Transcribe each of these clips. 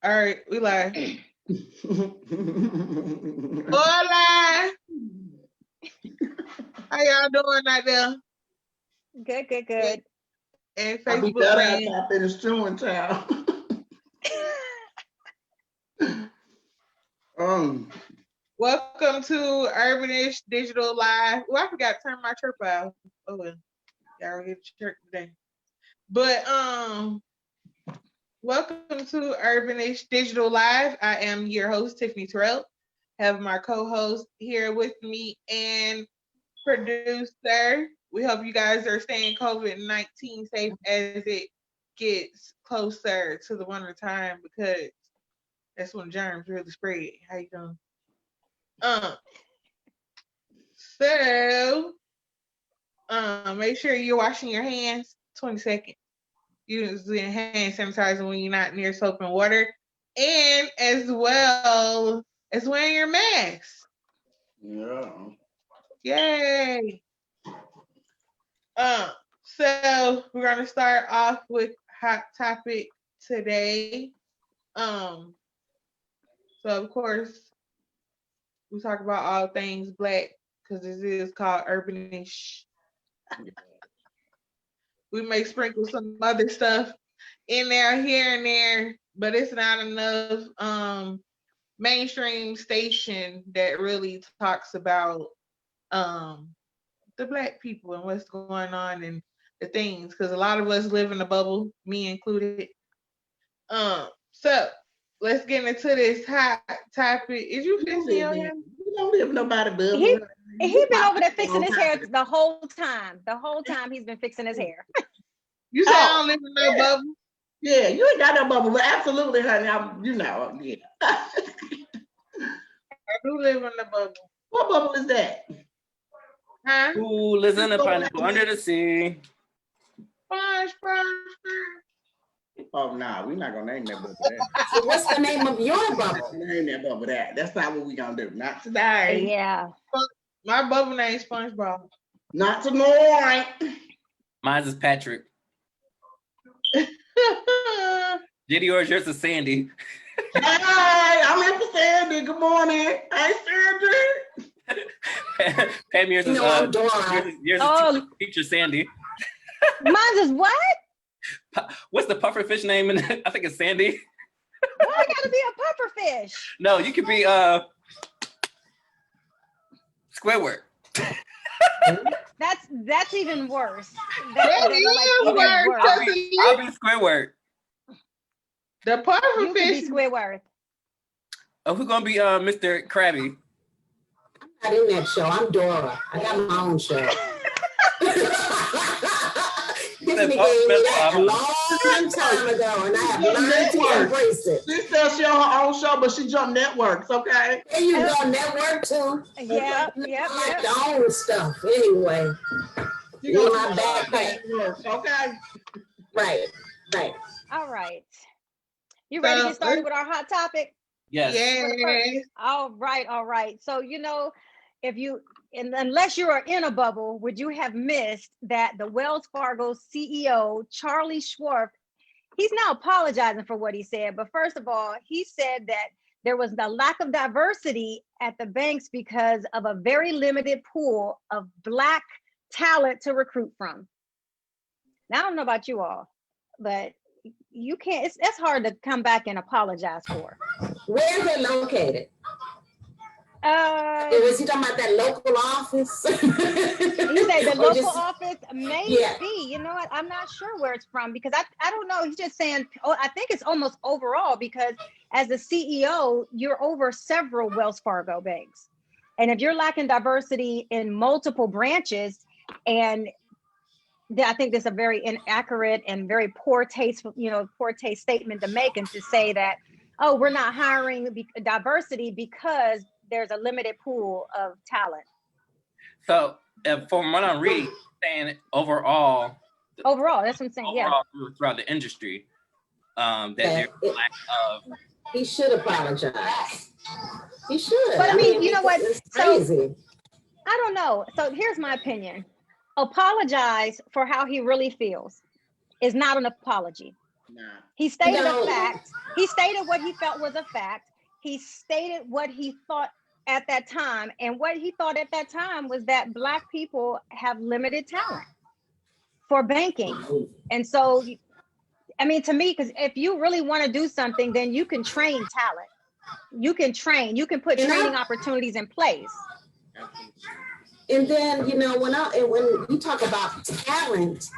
All right, we live. Hola. How y'all doing out there? Good. And I be Facebook done land. after I finish chewing town. Welcome to Urbanish Digital Live. Well, I forgot to turn my chirp off. Oh well, y'all get chirp today. But welcome to Urbanish Digital Live. I am your host, Tiffany Terrell. Have my co-host here with me and producer. We hope you guys are staying COVID-19 safe as it gets closer to the winter time because that's when germs really spread. How you doing? So make sure you're washing your hands 20 seconds. Using hand sanitizer when you're not near soap and water. And as well as wearing your mask. Yeah. Yay. So we're gonna start off with hot topic today. So of course we talk about all things Black because this is called Urbanish. We may sprinkle some other stuff in there here and there, but it's not enough mainstream station that really talks about the Black people and what's going on and the things, because a lot of us live in a bubble, me included. So let's get into this hot topic. Is you fixing your hair? You don't live nobody bubble. He been over there fixing his hair the whole time. The whole time he's been fixing his hair. You say I don't live in no bubble? Yeah, you ain't got no bubble, but absolutely, honey. Yeah. I do live in the bubble. What bubble is that? Huh? Who lives in a pineapple under the sea? Sponge. Oh, nah, we're not gonna name that bubble that. So what's the name of your bubble? Name that bubble that. That's not what we're gonna do. Not today. Yeah. My bubble name is SpongeBob. Not tonight. Mine's is Patrick. Diddy or yours is Sandy. Hi, I'm here for Sandy. Good morning. Hey, Sandy. Pam, yours is yours is teacher Sandy. Mine's is what? What's the puffer fish name? I think it's Sandy. Why I gotta be a puffer fish? No, you could be Squidward. That's even worse. That is worse. I'll be Squidward. The puffer You fish. could be Squidward. Oh, who's gonna be Mr. Krabby? I'm not in that show. I'm Dora. I got my own show. Tiffany gave me that a long time ago, and I have learned to embrace it. She says she on her own show, but she jumped networks, okay? There you go, network too. Yeah. Like the own stuff, anyway. You got my backpack. Okay. Right. All right. You ready to get started with our hot topic? Yes. Yeah. All right. So, unless you are in a bubble, would you have missed that the Wells Fargo CEO, Charlie Schwartz, he's now apologizing for what he said. But first of all, he said that there was a lack of diversity at the banks because of a very limited pool of Black talent to recruit from. Now, I don't know about you all, but you can't, it's hard to come back and apologize for. Where is it located? Was he talking about that local office? You say the local office? Maybe. Yeah. You know what? I'm not sure where it's from because I don't know. He's just saying, I think it's almost overall because as a CEO, you're over several Wells Fargo banks. And if you're lacking diversity in multiple branches, and I think that's a very inaccurate and very poor taste statement to make, and to say that, oh, we're not hiring diversity because there's a limited pool of talent. So from what I'm reading, saying overall, that's what I'm saying. Yeah. Throughout the industry, that there's a lack of. He should apologize. He should. But I mean, you know what? It's crazy. So, I don't know. So here's my opinion. Apologize for how he really feels is not an apology. Nah. He stated a fact. He stated what he felt was a fact. He stated what he thought at that time. And what he thought at that time was that Black people have limited talent for banking. And so, I mean, to me, because if you really want to do something, then you can train talent. You can train. You can put training opportunities in place. And then, you know, when you talk about talent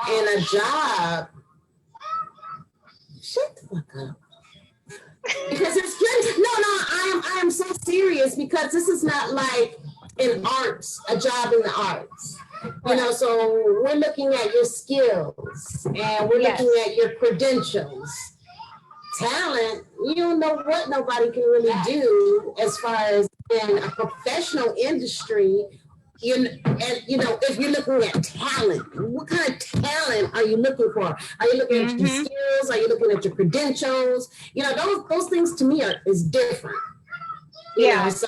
and a job, shut the fuck up. Because it's good. No, I am so serious, because this is not like in arts, a job in the arts. You know, so we're looking at your skills and we're looking at your credentials. Talent, you don't know what nobody can really do as far as in a professional industry. If you're looking at talent, what kind of talent are you looking for? Are you looking at your skills? Are you looking at your credentials? You know, those things to me is different. You know, so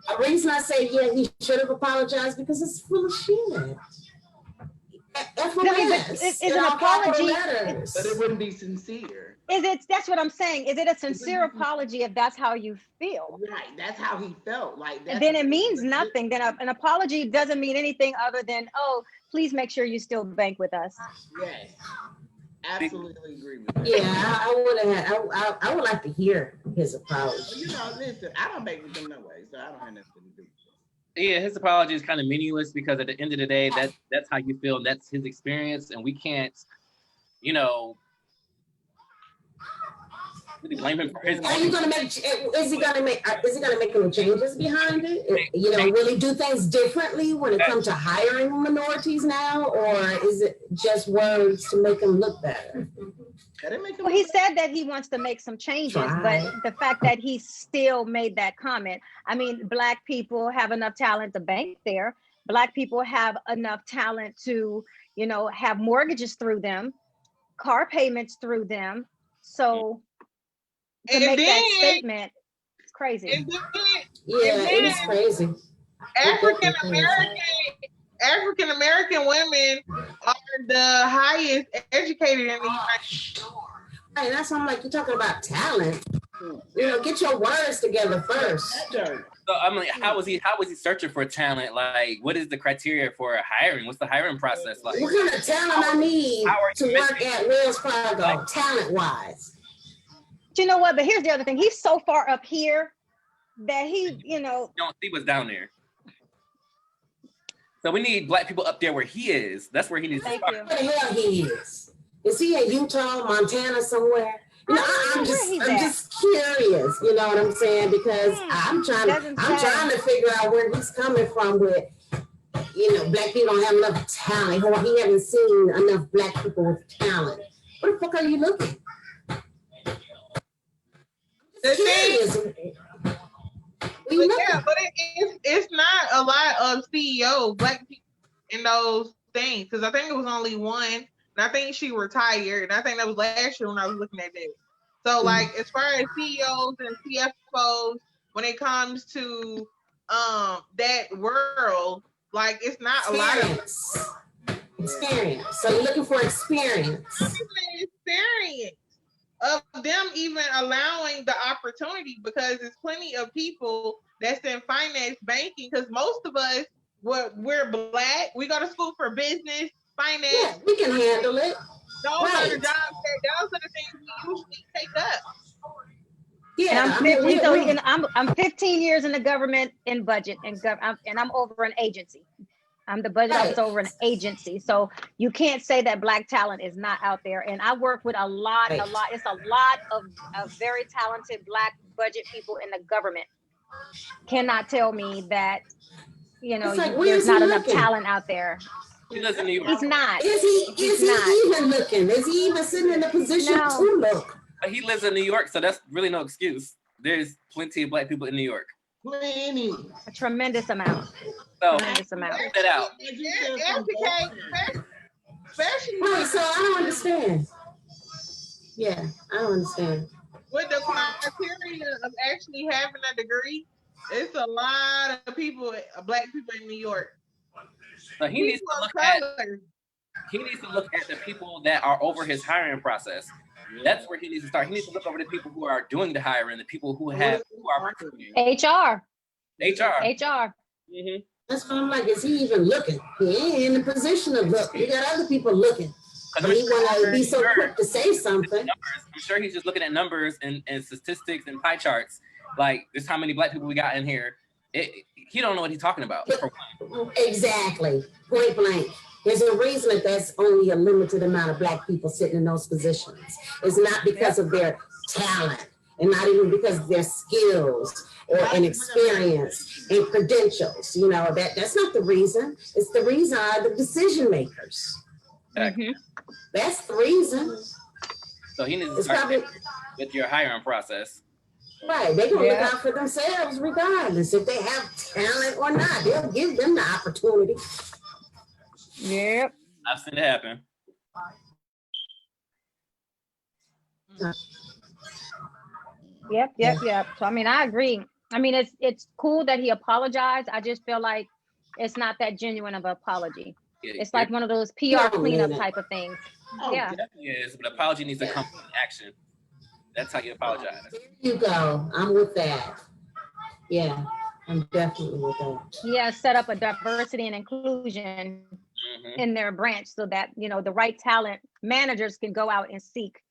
the reason I say he should have apologized, because it's full of shit. It's an apology, but it wouldn't be sincere. That's what I'm saying. Is it a sincere apology if that's how you feel? Right, that's how he felt. Like that. Then it means nothing. Then an apology doesn't mean anything other than, oh, please make sure you still bank with us. Yes, absolutely agree with that. Yeah, I would like to hear his apology. Well, you know, listen, I don't bank with them no way, so I don't have nothing to do with it. Yeah, his apology is kind of meaningless, because at the end of the day, that's how you feel. That's his experience, and we can't, you know, really blame him for his. Are you gonna make? Is he gonna make any changes behind it? You know, will he do things differently when it comes to hiring minorities now, or is it just words to make him look better? Well, he said that he wants to make some changes, but the fact that he still made that comment, I mean, Black people have enough talent to bank there. Black people have enough talent to, you know, have mortgages through them, car payments through them. So to make that statement, it's crazy. It is crazy. African American women are the highest educated in the United States. Hey, that's why I'm like, you're talking about talent. You know, get your words together first. So I'm like, how was he searching for talent? Like, what is the criteria for hiring? What's the hiring process like? What kind of talent I need to work at Wells Fargo, talent-wise? You know what? But here's the other thing. He's so far up here that he, you know. You don't see what's down there. So we need Black people up there where he is. That's where he needs to start. Where the hell he is? Is he in Utah, Montana, somewhere? You know, I'm just curious. You know what I'm saying? Because I'm trying to figure out where he's coming from with, you know, Black people don't have enough talent. He hasn't seen enough Black people with talent. Where the fuck are you looking? But it's not a lot of CEOs, Black people in those things, because I think it was only one, and I think she retired, and I think that was last year when I was looking at that. So, like, as far as CEOs and CFOs, when it comes to that world, like, it's not a lot of experience. So you're looking for experience. Experience of them even allowing the opportunity, because there's plenty of people that's in finance banking, because most of us, we're Black, we go to school for business, finance. Yeah, we can handle it. Those are the jobs those are the things we usually take up. Yeah, I'm 15 years in the government in budget, and I'm over an agency. I'm the budget officer over an agency. So you can't say that Black talent is not out there. And I work with a lot. It's a lot of very talented Black budget people in the government. Cannot tell me that, you know, there's not enough talent out there. He lives in New York. He's not. Is he even looking? Is he even sitting in the position to look? He lives in New York, so that's really no excuse. There's plenty of Black people in New York. Plenty. A tremendous amount. So, tremendous amount. That out. Right, so I don't understand. Yeah, I don't understand. With the criteria of actually having a degree, it's a lot of people, Black people in New York. So he needs to look at he needs to look at the people that are over his hiring process. That's where he needs to start. He needs to look over the people who are doing the hiring, the people who are recruiting. HR. HR. Mm-hmm. That's what I'm like. Is he even looking? He ain't in the position of look. You got other people looking. And he want to be so quick to say something. I'm sure he's just looking at numbers and statistics and pie charts. Like, this how many black people we got in here. He don't know what he's talking about. Exactly. Point blank. There's a reason that that's only a limited amount of black people sitting in those positions. It's not because of their talent and not even because of their skills or an experience and credentials. You know, that's not the reason. It's the reason are the decision makers. Exactly. That's the reason. So he needs to start with your hiring process. Right. They're going to look out for themselves regardless if they have talent or not. They'll give them the opportunity. Yep. I've seen it happen. Yep. So I mean, I agree. I mean, it's cool that he apologized. I just feel like it's not that genuine of an apology. It's like one of those PR cleanup type of things. It definitely is, but apology needs to come from action. That's how you apologize. There you go. I'm with that. Yeah, I'm definitely with that. Yeah, set up a diversity and inclusion in their branch so that, you know, the right talent managers can go out and seek,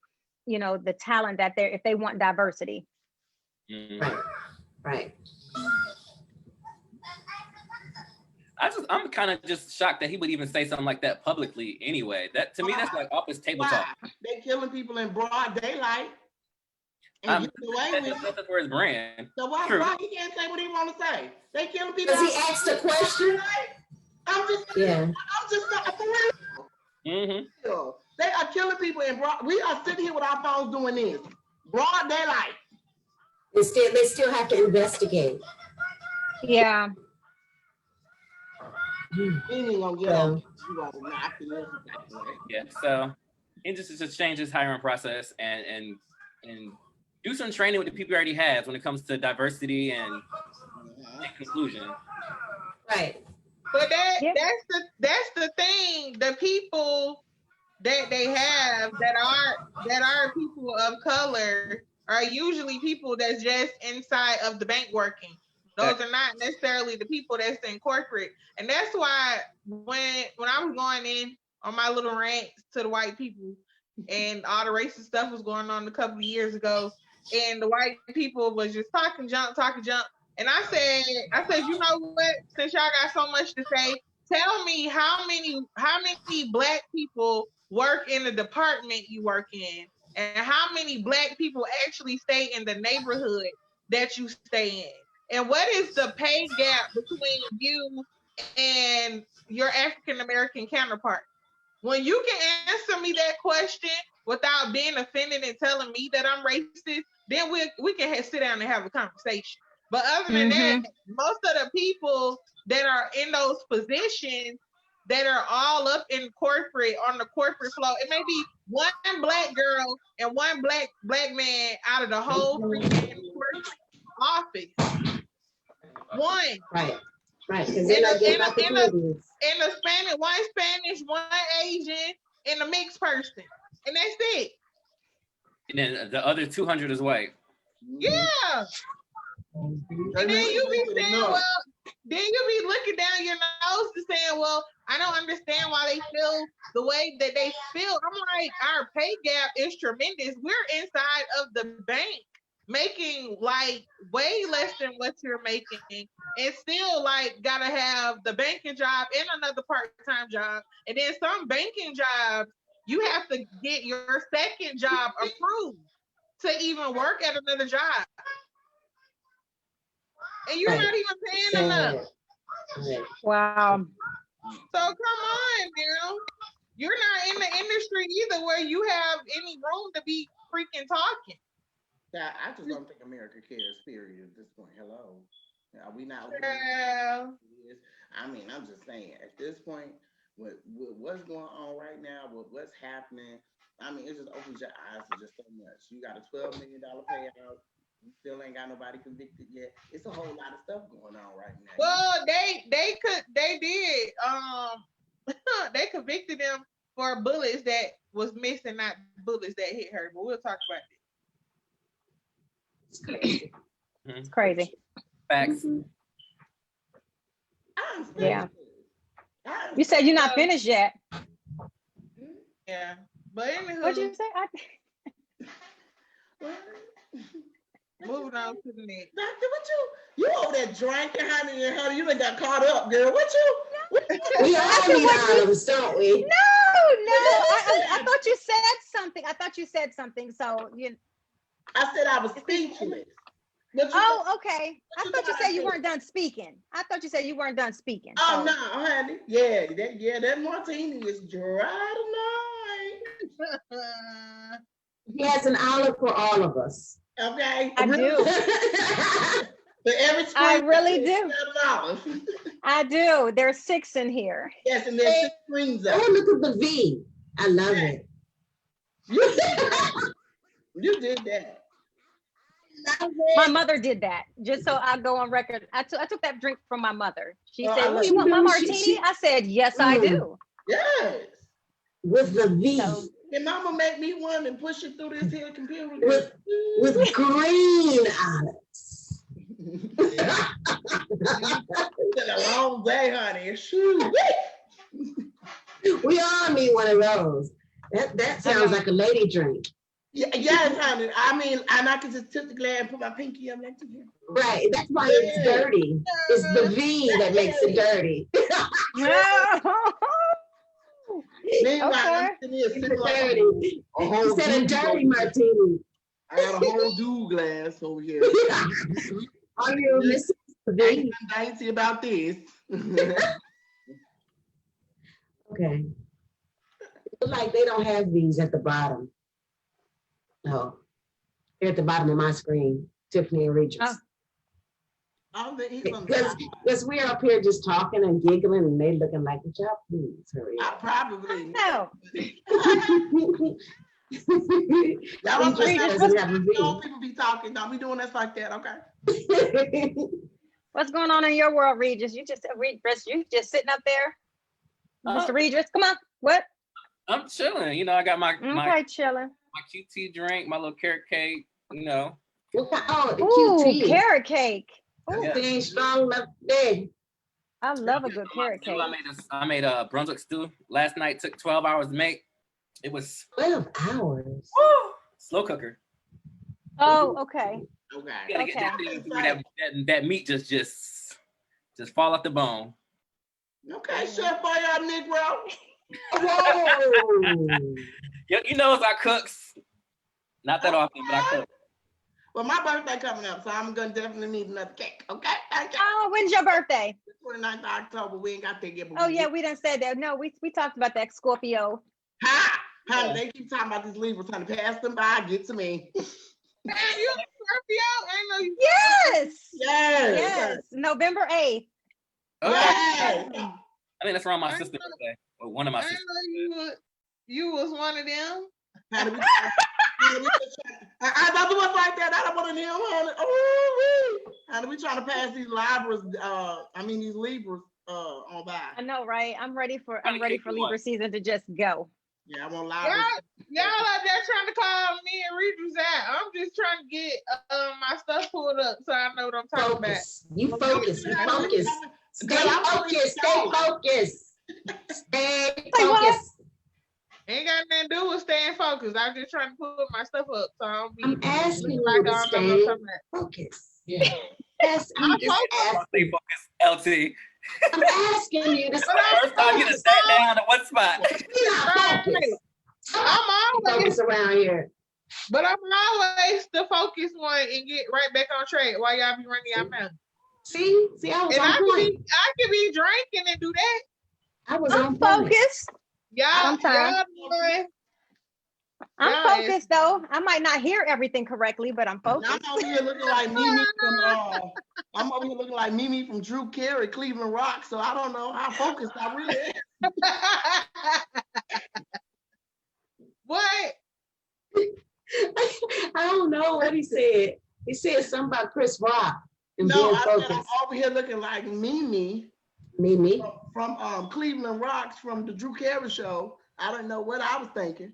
you know, the talent that if they want diversity. Right. I'm kind of just shocked that he would even say something like that publicly anyway. That to me, that's like off his table talk. They killing people in broad daylight. That's for his brand. So why he can't say what he want to say? They killing people. Because he asked a question. I'm just not for real. They are killing people in broad. We are sitting here with our phones doing this. Broad daylight. They still have to investigate. Yeah. So he just change his hiring process and do some training with the people he already has when it comes to diversity and inclusion. Right. But that's the thing. The people that they have that are people of color are usually people that's just inside of the bank working. Those are not necessarily the people that's in corporate. And that's why when I was going in on my little rant to the white people and all the racist stuff was going on a couple of years ago, and the white people was just talking junk. And I said, you know what? Since y'all got so much to say, tell me how many black people work in the department you work in, and how many black people actually stay in the neighborhood that you stay in. And what is the pay gap between you and your African American counterpart? When you can answer me that question without being offended and telling me that I'm racist, then we can sit down and have a conversation. But other than that, most of the people that are in those positions that are all up in corporate, on the corporate floor, it may be one black girl and one black man out of the whole freaking office. One. Right. Because they're not getting opportunities. And a Spanish, one Spanish, one Asian, and a mixed person. And that's it. And then the other 200 is white. Yeah. And then you be saying, then you be looking down your nose to saying, well, I don't understand why they feel the way that they feel. I'm like, our pay gap is tremendous. We're inside of the bank making like way less than what you're making, and still like gotta have the banking job and another part-time job. And then some banking jobs, you have to get your second job approved to even work at another job. And you're not even paying enough. Wow. So come on now. You're not in the industry either where you have any room to be freaking talking. Yeah, I just don't think America cares, period, at this point. Hello. Are we not? I mean, I'm just saying, at this point, with what's going on right now, with what's happening, I mean, it just opens your eyes to just so much. You got a $12 million payout. You still ain't got nobody convicted yet. It's a whole lot of stuff going on right now. Well, they did. They convicted him for bullets that was missing, not bullets that hit her. But we'll talk about It's crazy. It's crazy. Facts. Mhm. Yeah. You said you're not finished yet. Yeah, but anywho, What'd you say? moving on to the next. Doctor, what you over there drinking, honey, and honey, you done got caught up, girl. What you? We all need olives, don't we? No. I thought you said something. So you. I said I was speechless. Oh, okay. I thought you said you weren't done speaking. Oh no, honey. Yeah, that martini is dry tonight. He has an olive for all of us. Okay. I do. For every screen, I really do. $7. I do. There's 6 in here. Yes, and there's 6 screens up. Oh, look at the V. I love it. You did that. My mother did that. Just so I go on record. I took that drink from my mother. She Oh, said, I "You want my know. martini?" I said, "Yes, I do." Yes. With the V. So, Can mama make me one and push it through this here computer? With green olives. It's been a long day, honey. Shoot. We all need one of those. That sounds like a lady drink. Yes, honey. I mean, and I can just tip the glass and put my pinky up next to him. Right. That's why it's dirty. It's the V that makes it dirty. Meanwhile, Okay. I'm sitting here It's sipping like dirty. a whole He said a dude dirty over here. martini. I got a whole dude glass over here. Are you missing the V? Ain't nothing dainty about this. Okay. Look like they don't have these at the bottom. No. They're at the bottom of my screen, Tiffany and Regis. Oh. Because we're up here just talking and giggling and they looking like, good job, please hurry I up. probably. No. Y'all don't Regis doesn't have a V. people be talking. Don't be doing us like that, okay? What's going on in your world, Regis? You just sitting up there, Mr. Regis. Come on. What? I'm chilling. You know, I got my Chilling. my QT drink, my little carrot cake. You know. Oh, the Ooh, QT. carrot cake. Ooh, Yeah. They ain't strong enough there. I love a good carrot cake. I made a Brunswick stew last night. Took 12 hours to make. It was 12 hours. slow cooker. Oh, okay. Okay. You gotta get that thing through that meat just fall off the bone. Okay, Chef Boyard Negro. Whoa. You know, I cooks. Not that often, but I cook. Well, my birthday coming up, so I'm gonna definitely need another cake. Okay. Oh, when's your birthday? 29th of October. We ain't got to get. Oh yeah, we done said that. No, we talked about that Scorpio. Ha! Honey, they keep talking about these Libras, trying to pass them by. Get to me. Man, you a Scorpio? I know you. Yes. November 8th. Okay. Yes. I think that's around my sister's birthday. Or one of my I sisters. know you was one of them. Honey, I thought it was like that. I don't want to hear honey. Oh, honey, we trying to pass these Libras. These Libras on by. I know, right? I'm ready for Libra season to just go. Yeah, I want Libras. Y'all out there trying to call me and Regis out. I'm just trying to get my stuff pulled up so I know what I'm talking about. You focus. You focus. Stay focused. Stay focused. Stay focused. Ain't got nothing to do with staying focused. I'm just trying to put my stuff up so I don't be. I'm asking you like to I don't know stay what I'm talking about. focused. Yeah. Yes, I'm just asking. Stay focused, LT. I'm asking you to stay First time you done sat down at one spot. You're not focused. I'm always Focus around here. But I'm always the focused one and get right back on track while y'all be running your mouth. See, I was And on point. I could be drinking and do that. I was I'm on point. focused. Y'all I'm focused though. I might not hear everything correctly, but I'm focused. I'm over here looking like Mimi from Drew Carey, Cleveland Rock. So I don't know how focused I really am. What? I don't know what he said. He said something about Chris Rock and No, being I said I'm focused. over here looking like Mimi Mimi. from Cleveland Rocks from the Drew Carey show. I don't know what I was thinking.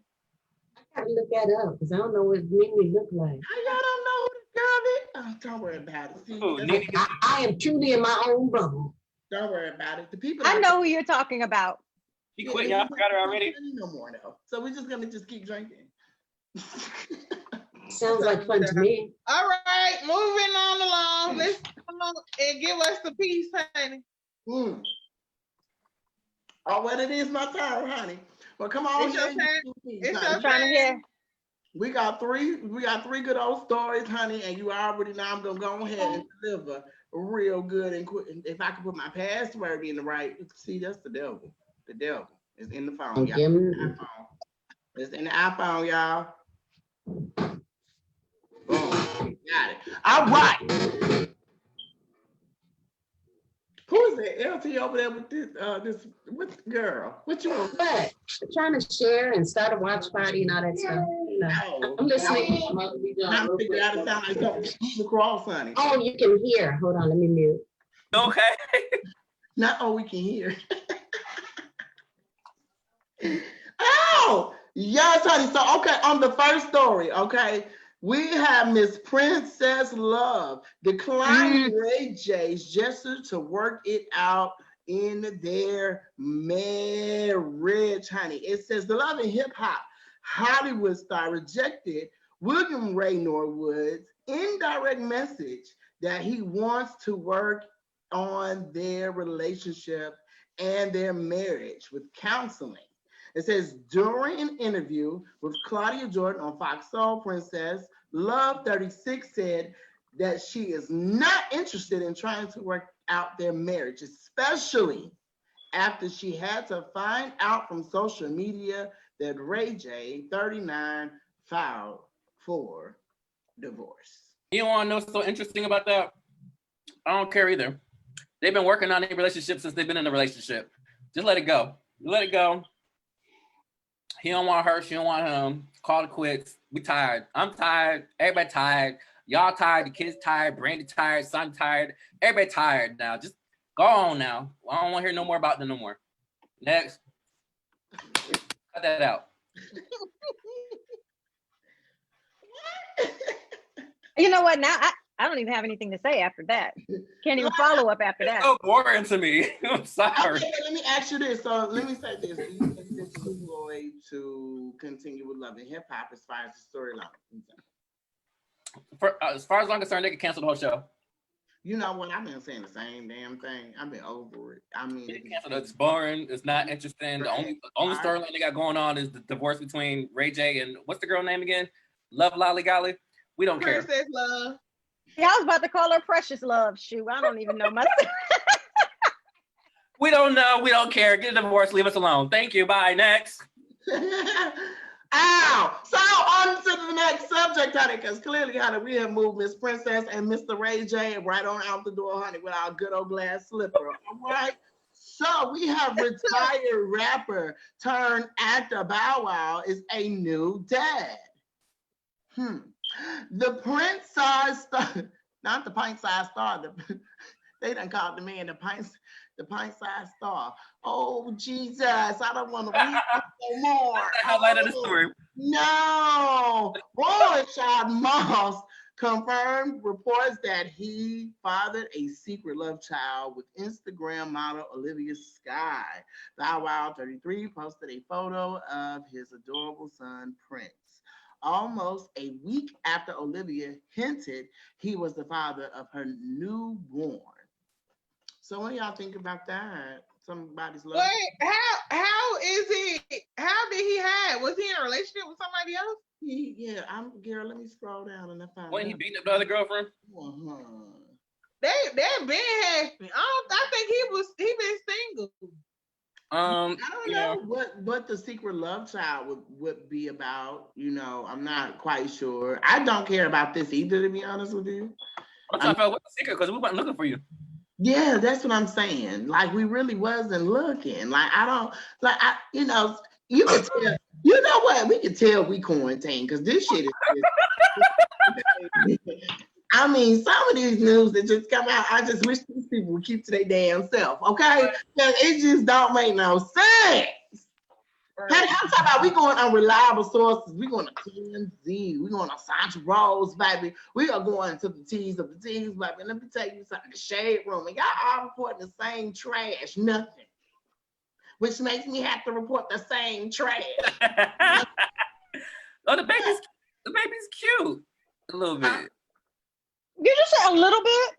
I gotta look that up because I don't know what Mimi look like. Y'all don't know who the girl is? Oh, don't worry about it. See, I am truly in my own bubble. Don't worry about it. The people I know who you're talking about. She quit, y'all forgot her already. No more though. So we're just gonna keep drinking. Sounds like fun to me. All right, moving on along. Let's come on and give us the piece, honey. Oh, well, it is my turn, honey. Well, come on. It's your turn. It's your trying to hear. We got three good old stories, honey, and you already know I'm gonna go ahead and deliver real good and quick. If I could put my password in the right, see, that's the devil. The devil is in the phone, y'all. It's in the iPhone, y'all. Boom. Got it. All right. Who is that LT over there with this with girl? What you want? What? Trying to share and start a watch party and all that stuff. No. I'm listening. I'm figuring out it sound like something across, honey. Oh, you can hear. Hold on, let me mute. Okay. Not we can hear. Oh, yes, honey. So, okay, on the first story, okay, we have Miss Princess Love declining Ray J's gesture to work it out in their marriage, honey. It says the Love and Hip Hop Hollywood star rejected William Ray Norwood's indirect message that he wants to work on their relationship and their marriage with counseling. It says, during an interview with Claudia Jordan on Fox Soul, Princess Love 36 said that she is not interested in trying to work out their marriage, especially after she had to find out from social media that Ray J, 39, filed for divorce. You want to know what's so interesting about that? I don't care either. They've been working on their relationship since they've been in a relationship. Just let it go. Let it go. He don't want her. She don't want him. Call it quits. We tired. I'm tired. Everybody tired. Y'all tired. The kids tired. Brandy tired. Son tired. Everybody tired now. Just go on now. I don't want to hear no more about them no more. Next. Cut that out. You know what? Now I don't even have anything to say after that. Can't even follow up after that. It's so boring to me. I'm sorry. Okay, let me ask you this. So let me say this. Do you think this is going to continue with Love and Hip Hop as far as the storyline? As far as I'm concerned, they can cancel the whole show. You know what? I've been saying the same damn thing. I've been over it. I mean, it's boring. It's not interesting. The only storyline they got going on is the divorce between Ray J and what's the girl name again? Love Lolly Golly. We don't care. Princess Love. Yeah, I was about to call her Precious Love. Shoot, I don't even know myself. We don't know. We don't care. Get a divorce. Leave us alone. Thank you. Bye. Next. Ow! So on to the next subject, honey, because clearly, honey, we have moved Miss Princess and Mr. Ray J right on out the door, honey, with our good old glass slipper. All right. So we have retired rapper turned actor Bow Wow is a new dad. The pint-sized star, not the pint-sized star. They done called the man the pint-sized star. Oh Jesus! I don't want to read no more. That's the highlight of the story. No, boy, Child Moss confirmed reports that he fathered a secret love child with Instagram model Olivia Skye. Bow Wow 33 posted a photo of his adorable son Prince, almost a week after Olivia hinted he was the father of her newborn. So what do y'all think about that? Somebody's love. Wait, how is it? How did he have? Was he in a relationship with somebody else? Girl, let me scroll down and I find When out. he beating up the other girlfriend? They been happy. I think he been single. I don't know what the secret love child would be about. You know, I'm not quite sure. I don't care about this either, to be honest with you. I felt what's the secret? Because we weren't looking for you. Yeah, that's what I'm saying. Like, we really wasn't looking. Like, you can tell. You know what? We can tell we quarantine because this shit is. I mean, some of these news that just come out, I just wish these people would keep to their damn self, okay? Because it just don't make no sense. Honey, I'm talking about we going on reliable sources. We going to TMZ. We going on Sancho Rose, baby. We are going to the T's of the T's, baby. And let me tell you something. The shade room, and y'all all reporting the same trash. Nothing. Which makes me have to report the same trash. Oh, the baby's cute. A little bit. You just said a little bit?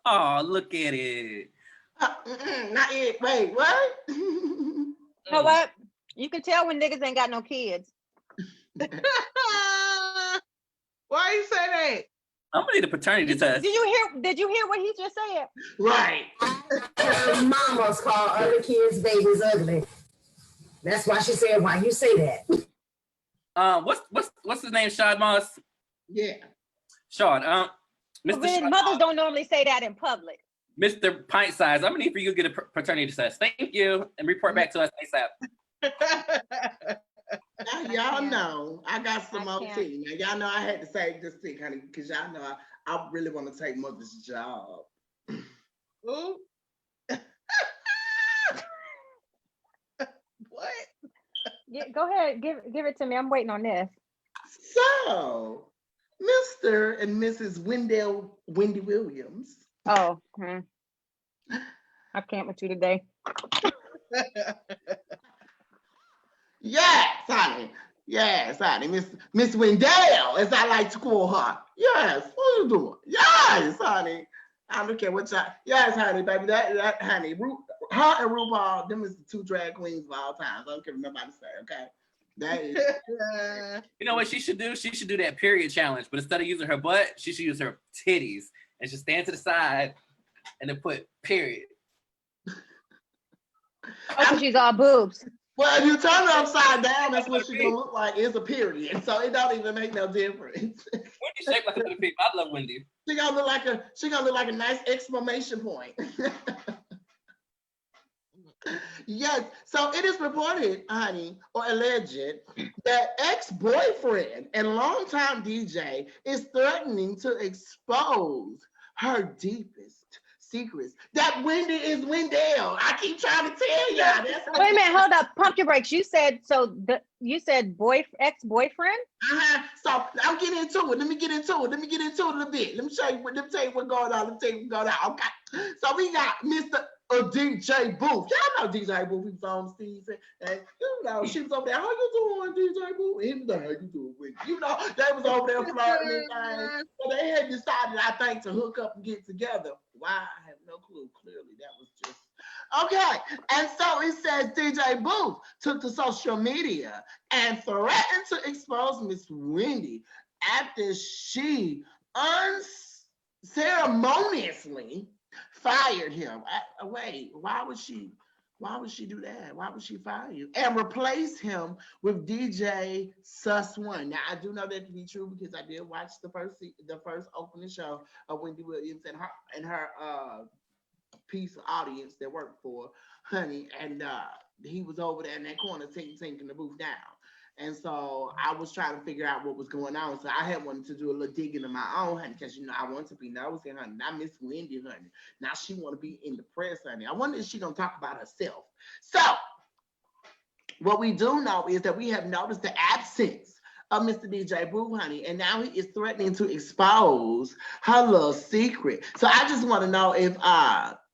Oh, look at it. Not it. Wait, what? You know what? You can tell when niggas ain't got no kids. Why you say that? I'm gonna need a paternity test. Did you hear what he just said? Right. Mamas call other kids' babies ugly. That's why she said, why you say that? What's his name? Sean Moss? Yeah. Sean. Mr. Sean Mothers Moss, don't normally say that in public. Mr. Pint Size. I'm gonna need for you to get a paternity test. Thank you, and report back to us ASAP. Now, y'all know I got some more tea. Now y'all know I had to say this thing, honey, because y'all know I really want to take mother's job. Ooh. What? Yeah, go ahead, give it to me. I'm waiting on this. So, Mr. and Mrs. Wendy Williams. Oh, I can't with you today. Yes, honey. Yes, honey. Miss Wendell, as I like to call her. Yes, what you doing? Yes, honey. I don't care what y'all. Yes, honey, baby. That honey. Her and RuPaul, them is the two drag queens of all times. I don't care what nobody say, okay? That is. You know what she should do? She should do that period challenge, but instead of using her butt, she should use her titties and just stand to the side and then put period. Oh, she's all boobs. Well, if you turn her upside down, that's what she's gonna look like. Is a period, so it don't even make no difference. Wendy shaped like a little people. I love Wendy. She gonna look like a nice exclamation point. Yes, so it is reported, honey, or alleged, that ex-boyfriend and longtime DJ is threatening to expose her deepest secrets. That Wendy is Wendell. I keep trying to tell y'all. Wait a minute, hold up. Pump your brakes. You said ex-boyfriend? So I'm getting into it. Let me get into it a little bit. Let me tell you what's going on. Okay. So we got Mr. DJ Booth. Y'all know DJ Booth. He was on Steve. And you know, she was over there. How you doing, DJ Booth? And he was like, how you doing, Wendy? You know, they was over there flirting and things. So they had decided, I think, to hook up and get together. Why? I have no clue. Clearly, that was just okay. And so it says DJ Booth took to social media and threatened to expose Miss Wendy after she unceremoniously fired him. Wait, why would she do that? Why would she fire you and replace him with DJ Sus One? Now I do know that to be true because I did watch the first opening show of Wendy Williams and her piece of audience that worked for honey, and he was over there in that corner tinking the booth down. And so I was trying to figure out what was going on. So I had wanted to do a little digging of my own, honey, because, you know, I want to be nosy, honey. I miss Wendy, honey. Now she want to be in the press, honey. I wonder if she going to talk about herself. So what we do know is that we have noticed the absence of Mr. DJ Boo, honey, and now he is threatening to expose her little secret. So I just want to know if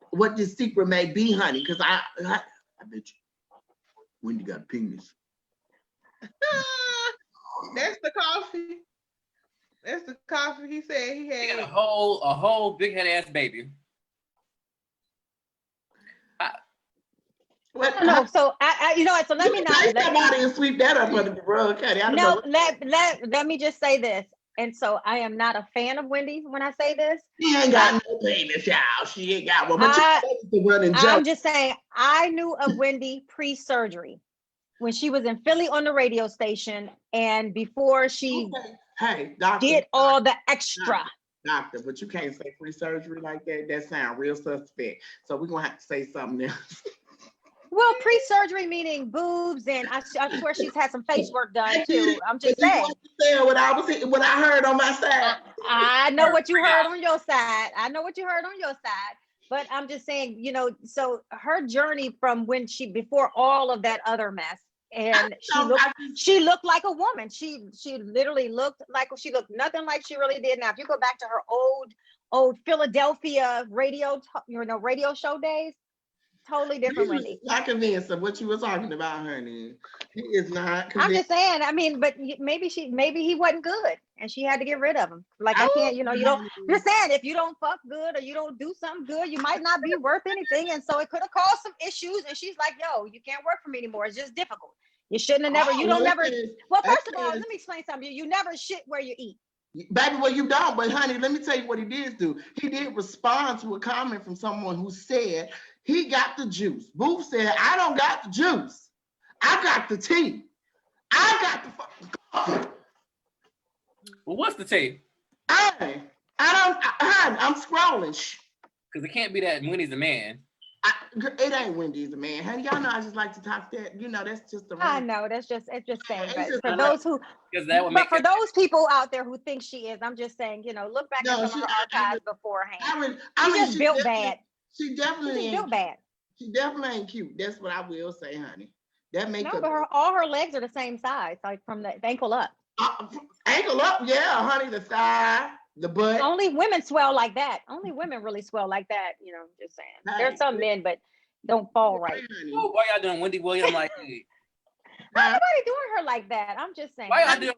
what this secret may be, honey, because I bet you Wendy got a penis. That's the coffee. That's the coffee. He said he had a whole big head ass baby. No, so I you know what? So let me not somebody and sweep that up under the rug, honey. No, let me just say this. And so I am not a fan of Wendy when I say this. She ain't got no penis, y'all. She ain't got one. But I'm just saying I knew of Wendy pre-surgery. When she was in Philly on the radio station, and before she did all the extra. Doctor, but you can't say free surgery like that. That sounds real suspect. So we're going to have to say something else. Well, pre-surgery meaning boobs, and I swear she's had some face work done too. I'm just saying. What I heard on my side. I know what you heard on your side. But I'm just saying, you know, so her journey from when before all of that other mess, and she looked like a woman. She literally looked nothing like she really did now. If you go back to her old Philadelphia radio show days, totally different Wendy. Not convinced of what you were talking about, honey. He is not convinced. I'm just saying, I mean, but maybe he wasn't good and she had to get rid of him. Like, I can't, you don't, just saying, if you don't fuck good or you don't do something good, you might not be worth anything. And so it could have caused some issues. And she's like, yo, you can't work for me anymore. It's just difficult. You shouldn't have never, well, first of all, let me explain something. You never shit where you eat. Baby, well, you don't. But honey, let me tell you what he did do. He did respond to a comment from someone who said he got the juice. Booth said, I don't got the juice. I got the tea. I got the fucking. Well, what's the tea? I'm scrolling. Because it can't be that Wendy's a man. It ain't Wendy's a man. Honey, y'all know I just like to talk that. You know, that's just the. I know it's just saying. But just for those who, for those people out there who think she is, I'm just saying, you know, look back at some of her archives beforehand. She just built bad. She definitely ain't built bad. She definitely ain't cute. That's what I will say, honey. That makes but all her legs are the same size, like from the ankle up. Ankle up, yeah, honey. The thigh, the butt. Only women swell like that. Only women really swell like that. You know, just saying. There's some men, but don't fall right. Oh, why y'all doing Wendy Williams like that? Nobody doing her like that. I'm just saying. Why y'all doing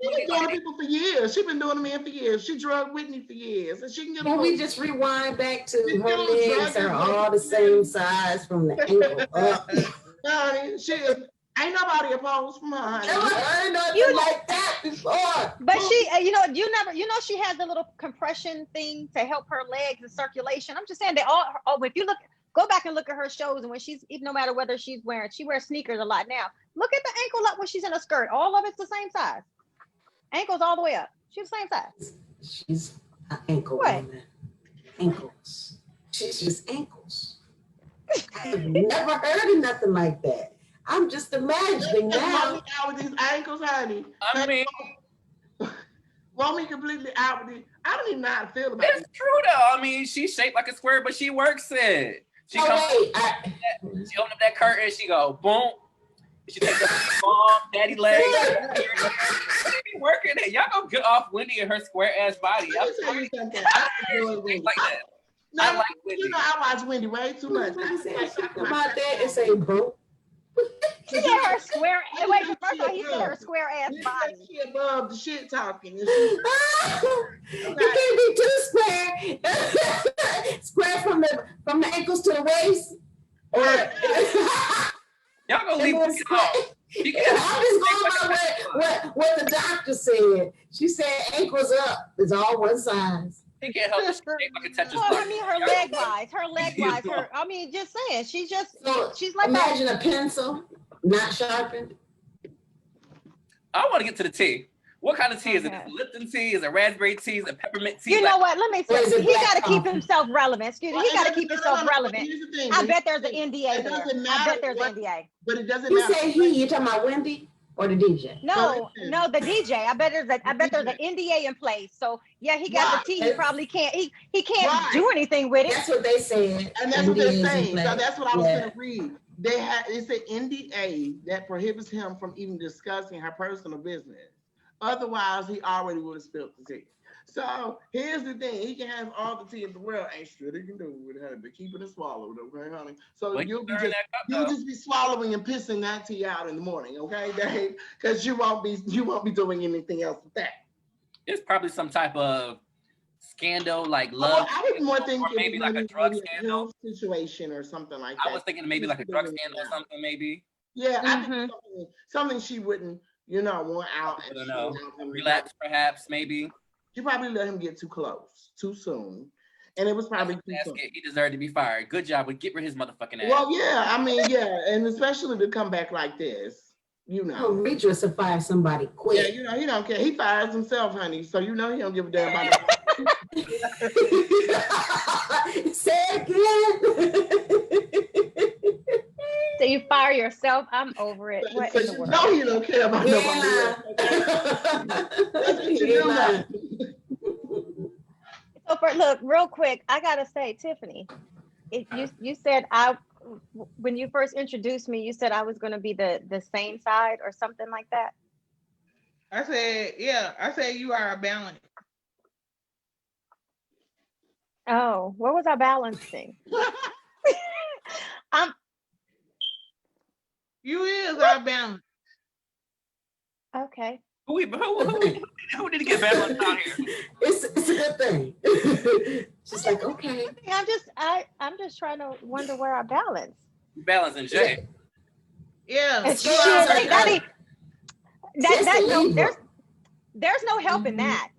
people for years? She's been doing the men for years. She drugged Whitney for years, and she can get. Can we just rewind back to her legs are all the same size from the ankle up? Honey, she is. Ain't nobody opposed from her. Honey. Never heard nothing like that before. But she, you know, she has a little compression thing to help her legs and circulation. I'm just saying they all. Oh, if you go back and look at her shows, and when she's, even no matter whether she wears sneakers a lot now. Look at the ankle up when she's in a skirt. All of it's the same size. Ankles all the way up. She's the same size. She's an ankle woman. Ankles. She's just ankles. I've never heard of nothing like that. I'm just imagining now. Out with these ankles, honey. I mean, want me completely out with these. I don't even know how to feel about it. It's true though. I mean, she's shaped like a square, but she works it. She she opened up that curtain. She go boom. She takes the bomb, daddy leg. She be working it. Y'all go get off Wendy and her square ass body. I like that. No, I like Wendy. You know, I watch Wendy way too much. About that and say boom. She had her square. Wait, first of all, he said her square ass body. She above the shit talking. You can't be too square. Square from the ankles to the waist. Or y'all gonna leave this off. I'm just going by what the doctor said. She said ankles up is all one size. He can't help it. I mean, her leg wise. I mean, just saying. She's like imagine a pencil not sharpened. I want to get to the tea. What kind of tea is it? Is it Lipton tea? Is it raspberry tea? Is it peppermint tea? You know what? Let me say, he got to keep himself relevant. Excuse me. He got to keep himself relevant. I bet there's an NDA there. I bet there's an NDA. But it doesn't matter. You say he? You talking about Wendy or the DJ? No, the DJ. I bet there's an NDA in place. So yeah, he got the tea. He probably can't. He can't do anything with it. That's what they said. And that's what they're saying. So that's what I was going to read. It's an NDA that prohibits him from even discussing her personal business. Otherwise, he already would have spilled the tea. So here's the thing: he can have all the tea in the world. Ain't shit he can do with her, but keep it and swallow it, okay, honey? So you'll just be swallowing and pissing that tea out in the morning, okay, Dave? Because you won't be doing anything else with that. It's probably some type of scandal, like love. I was more thinking maybe like a drug scandal situation or something like that. I was thinking maybe like a drug scandal or something, maybe. Yeah, I think something she wouldn't. Want out. I don't know. Relax, perhaps, maybe. She probably let him get too close, too soon. And it was probably too soon. He deserved to be fired. Good job. But get rid of his motherfucking ass. Well, yeah. I mean, yeah. And especially to come back like this, Regis to fire somebody quick. Yeah, he don't care. He fires himself, honey. So he don't give a damn about it. Say it again. So you fire yourself? I'm over it. What in the world? No, you don't care about nobody. That's what you do now. So look, real quick, I gotta say, Tiffany, you said when you first introduced me, you said I was going to be the same side or something like that. I said, yeah. I said you are a balance. Oh, what was I balancing? You is our balance. Okay. Who did he get balanced out here? It's a good thing. She's like, okay. I'm just trying to wonder where I balance. Balancing Jay. Yeah. It's Scales shit. There's no help in that.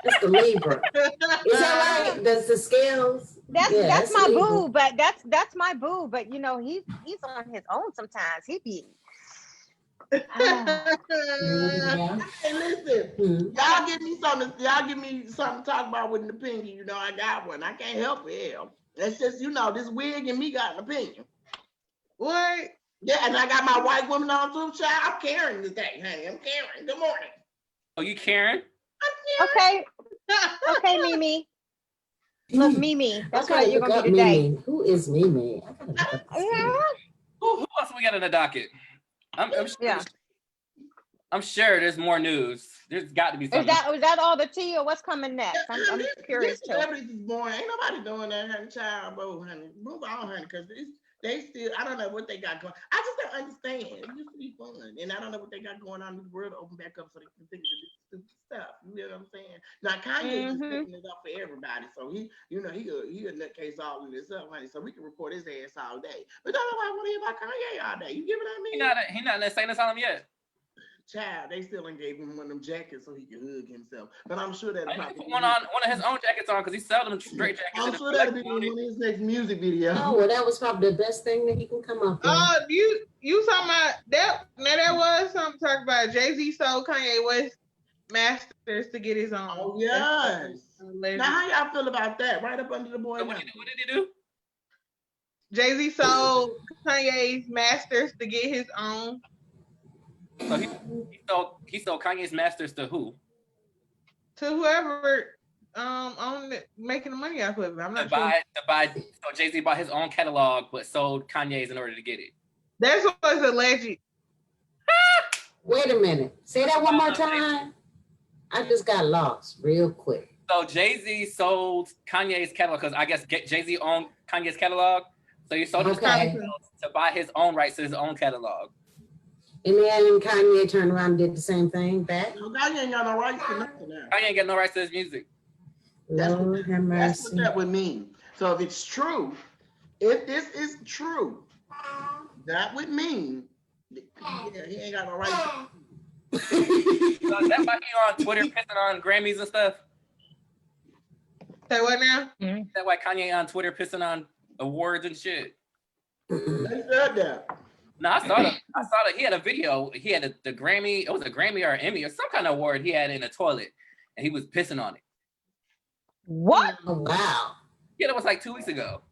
That's the Libra. Is that right? That's the scales. That's my boo, but that's my boo. But you know, he's on his own sometimes. He be. Hey, listen, y'all give me something. Y'all give me something to talk about with an opinion. You know, I got one. I can't help it. That's just, you know, this wig and me got an opinion. What? Yeah, and I got my white woman on too, child. I'm Karen today, honey. I'm Karen. Good morning. Oh, you Karen? Okay. Okay, Mimi. Look, Mimi. That's what you're gonna be today. Mimi. Who is Mimi? Who else we got in the docket? I'm sure there's more news. There's got to be something. Was that all the tea, or what's coming next? I'm curious too. Celebrities is boring. Ain't nobody doing that, honey. Child, bro, honey. Move on, honey, because they still, I don't know what they got going. I just don't understand. It used to be fun, and I don't know what they got going on in the world to open back up so they can continue to do stupid stuff. You know what I'm saying? Now Kanye is picking it up for everybody, so he a nutcase all in this up, honey. So we can report his ass all day, but don't nobody want to hear about Kanye all day. You give it at me? He not in that same asylum yet. Child, they still ain't gave him one of them jackets so he can hug himself. But I'm sure that'll probably put one of his own jackets on because he sells them straight jackets. I'm sure that'll be one of his next music videos. Oh, well, that was probably the best thing that he can come up with. You talking about that? Now that was something to talk about. Jay-Z sold Kanye West masters to get his own. Oh yes. Now how y'all feel about that? Right up under the boy. What did he do? Jay-Z sold Kanye's masters to get his own. So he sold Kanye's masters to who? To whoever owned it, making the money off of it. I'm not sure. So Jay-Z bought his own catalog but sold Kanye's in order to get it. That's what's alleged. Wait a minute. Say that one more time. I just got lost real quick. So Jay-Z sold Kanye's catalog because I guess Jay-Z owned Kanye's catalog. So he sold his catalog to buy his own rights to his own catalog. And then Kanye turned around and did the same thing back. No, Kanye ain't got no rights to nothing now. Kanye ain't got no rights to his music. That's what that would mean. So if it's true, if this is true, that would mean he ain't got no rights. So is that why he on Twitter pissing on Grammys and stuff? Say what now? Is that why Kanye on Twitter pissing on awards and shit? They said that. No, I saw that. He had a video. He had the Grammy. It was a Grammy or an Emmy or some kind of award he had in the toilet, and he was pissing on it. What? Oh, wow. Yeah, that was like 2 weeks ago.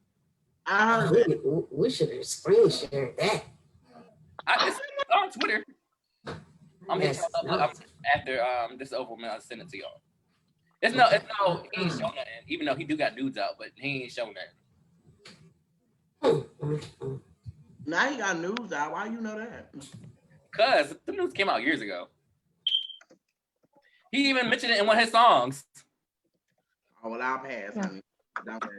I heard we should have screen shared that. It's on Twitter. I'm hitting up after this is over. I'll send it to y'all. He ain't show nothing. Even though he do got dudes out, but he ain't show nothing. Now he got news out. Why you know that? Because the news came out years ago. He even mentioned it in one of his songs. Oh, well, I'll pass. Honey. Don't worry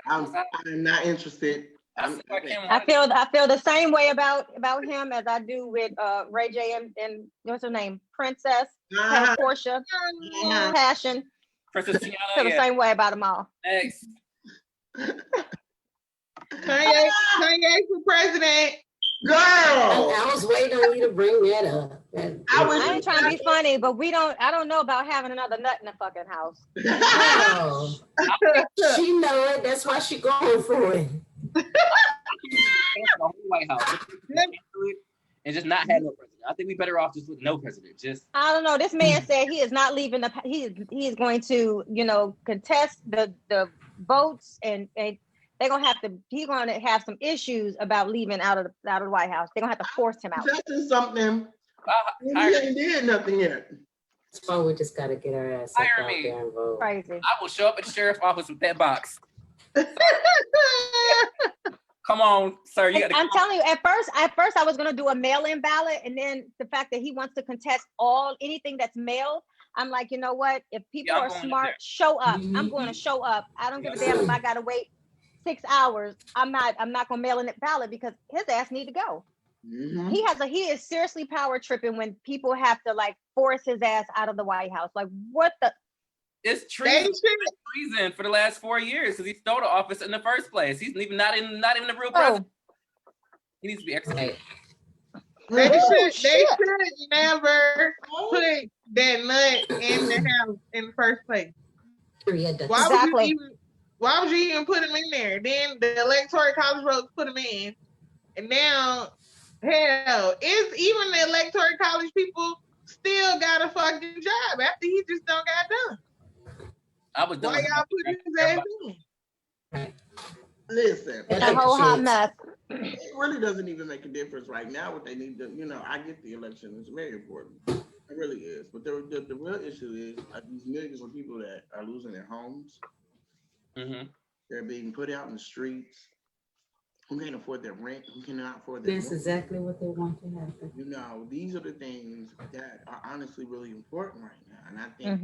about it. I'm not interested. I feel the same way about him as I do with Ray J and what's her name? Princess, Portia, Passion. Princess Tiana. I feel the same way about them all. Next. Kanye for president. Girl, I was waiting on you to bring that up. I ain't trying to be funny, but I don't know about having another nut in the fucking house. Oh, she know it. That's why she going for it. The whole White House. And just not have no president. I think we better off just with no president. I don't know. This man said he is not leaving he is going to, contest the votes and he's gonna have some issues about leaving out of the White House. They're gonna have to force him out. That's something. He ain't did nothing yet. So we just gotta get our ass up out there and vote. Crazy. I will show up at the sheriff's office with that box. Come on, sir. I'm telling you, at first I was gonna do a mail-in ballot, and then the fact that he wants to contest anything that's mailed, I'm like, you know what? If people are smart, show up. I'm going to show up. I don't give a damn if I gotta wait 6 hours. I'm not gonna mail in that ballot because his ass need to go. Mm-hmm. He is seriously power tripping when people have to like force his ass out of the White House. Like, what the? It's treason for the last 4 years because he stole the office in the first place. He's even not even the real president. He needs to be executed. They should never put that nut in the house in the first place. Why would you even put him in there? Then the electoral college votes put him in, and now hell, is even the electoral college people still got a fucking job after he just don't got done. Why y'all put his ass in? Listen, it's a whole hot mess. It really doesn't even make a difference right now. What they need to, I get the election is very important. It really is. But the real issue is these millions of people that are losing their homes. Mm-hmm. They're being put out in the streets. Who can't afford their rent? Who cannot afford their That's exactly what they want to happen. These are the things that are honestly really important right now. And I think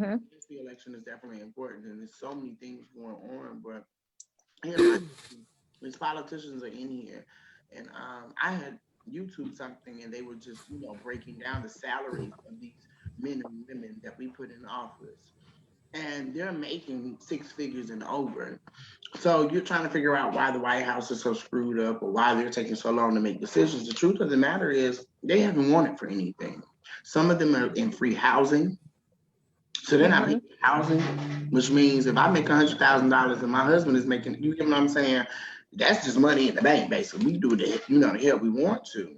the election is definitely important. And there's so many things going on. But these politicians are in here. And I had YouTube something, and they were just, breaking down the salaries of these men and women that we put in office. And they're making 6 figures and over. So you're trying to figure out why the White House is so screwed up or why they're taking so long to make decisions. The truth of the matter is they haven't wanted for anything. Some of them are in free housing. So they're not making housing, which means if I make $100,000 and my husband is making, you get what I'm saying? That's just money in the bank, basically. We do the hell we want to.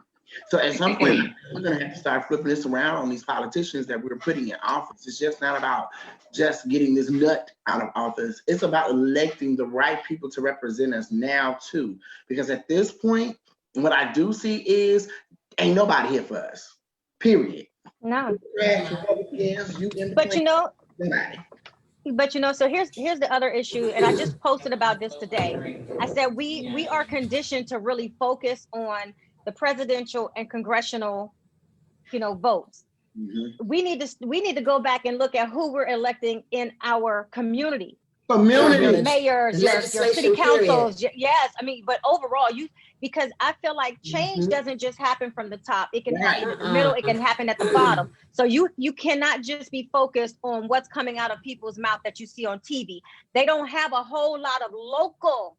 So at some point, we're going to have to start flipping this around on these politicians that we're putting in office. It's just not about just getting this nut out of office. It's about electing the right people to represent us now, too. Because at this point, what I do see is ain't nobody here for us, period. No. But so here's the other issue, and I just posted about this today. I said we are conditioned to really focus on the presidential and congressional, votes. Mm-hmm. We need to go back and look at who we're electing in our community. Your mayors, your city councils. Yes, but overall, because I feel like change doesn't just happen from the top. It can happen in the middle. It can happen at the bottom. So you cannot just be focused on what's coming out of people's mouth that you see on TV. They don't have a whole lot of local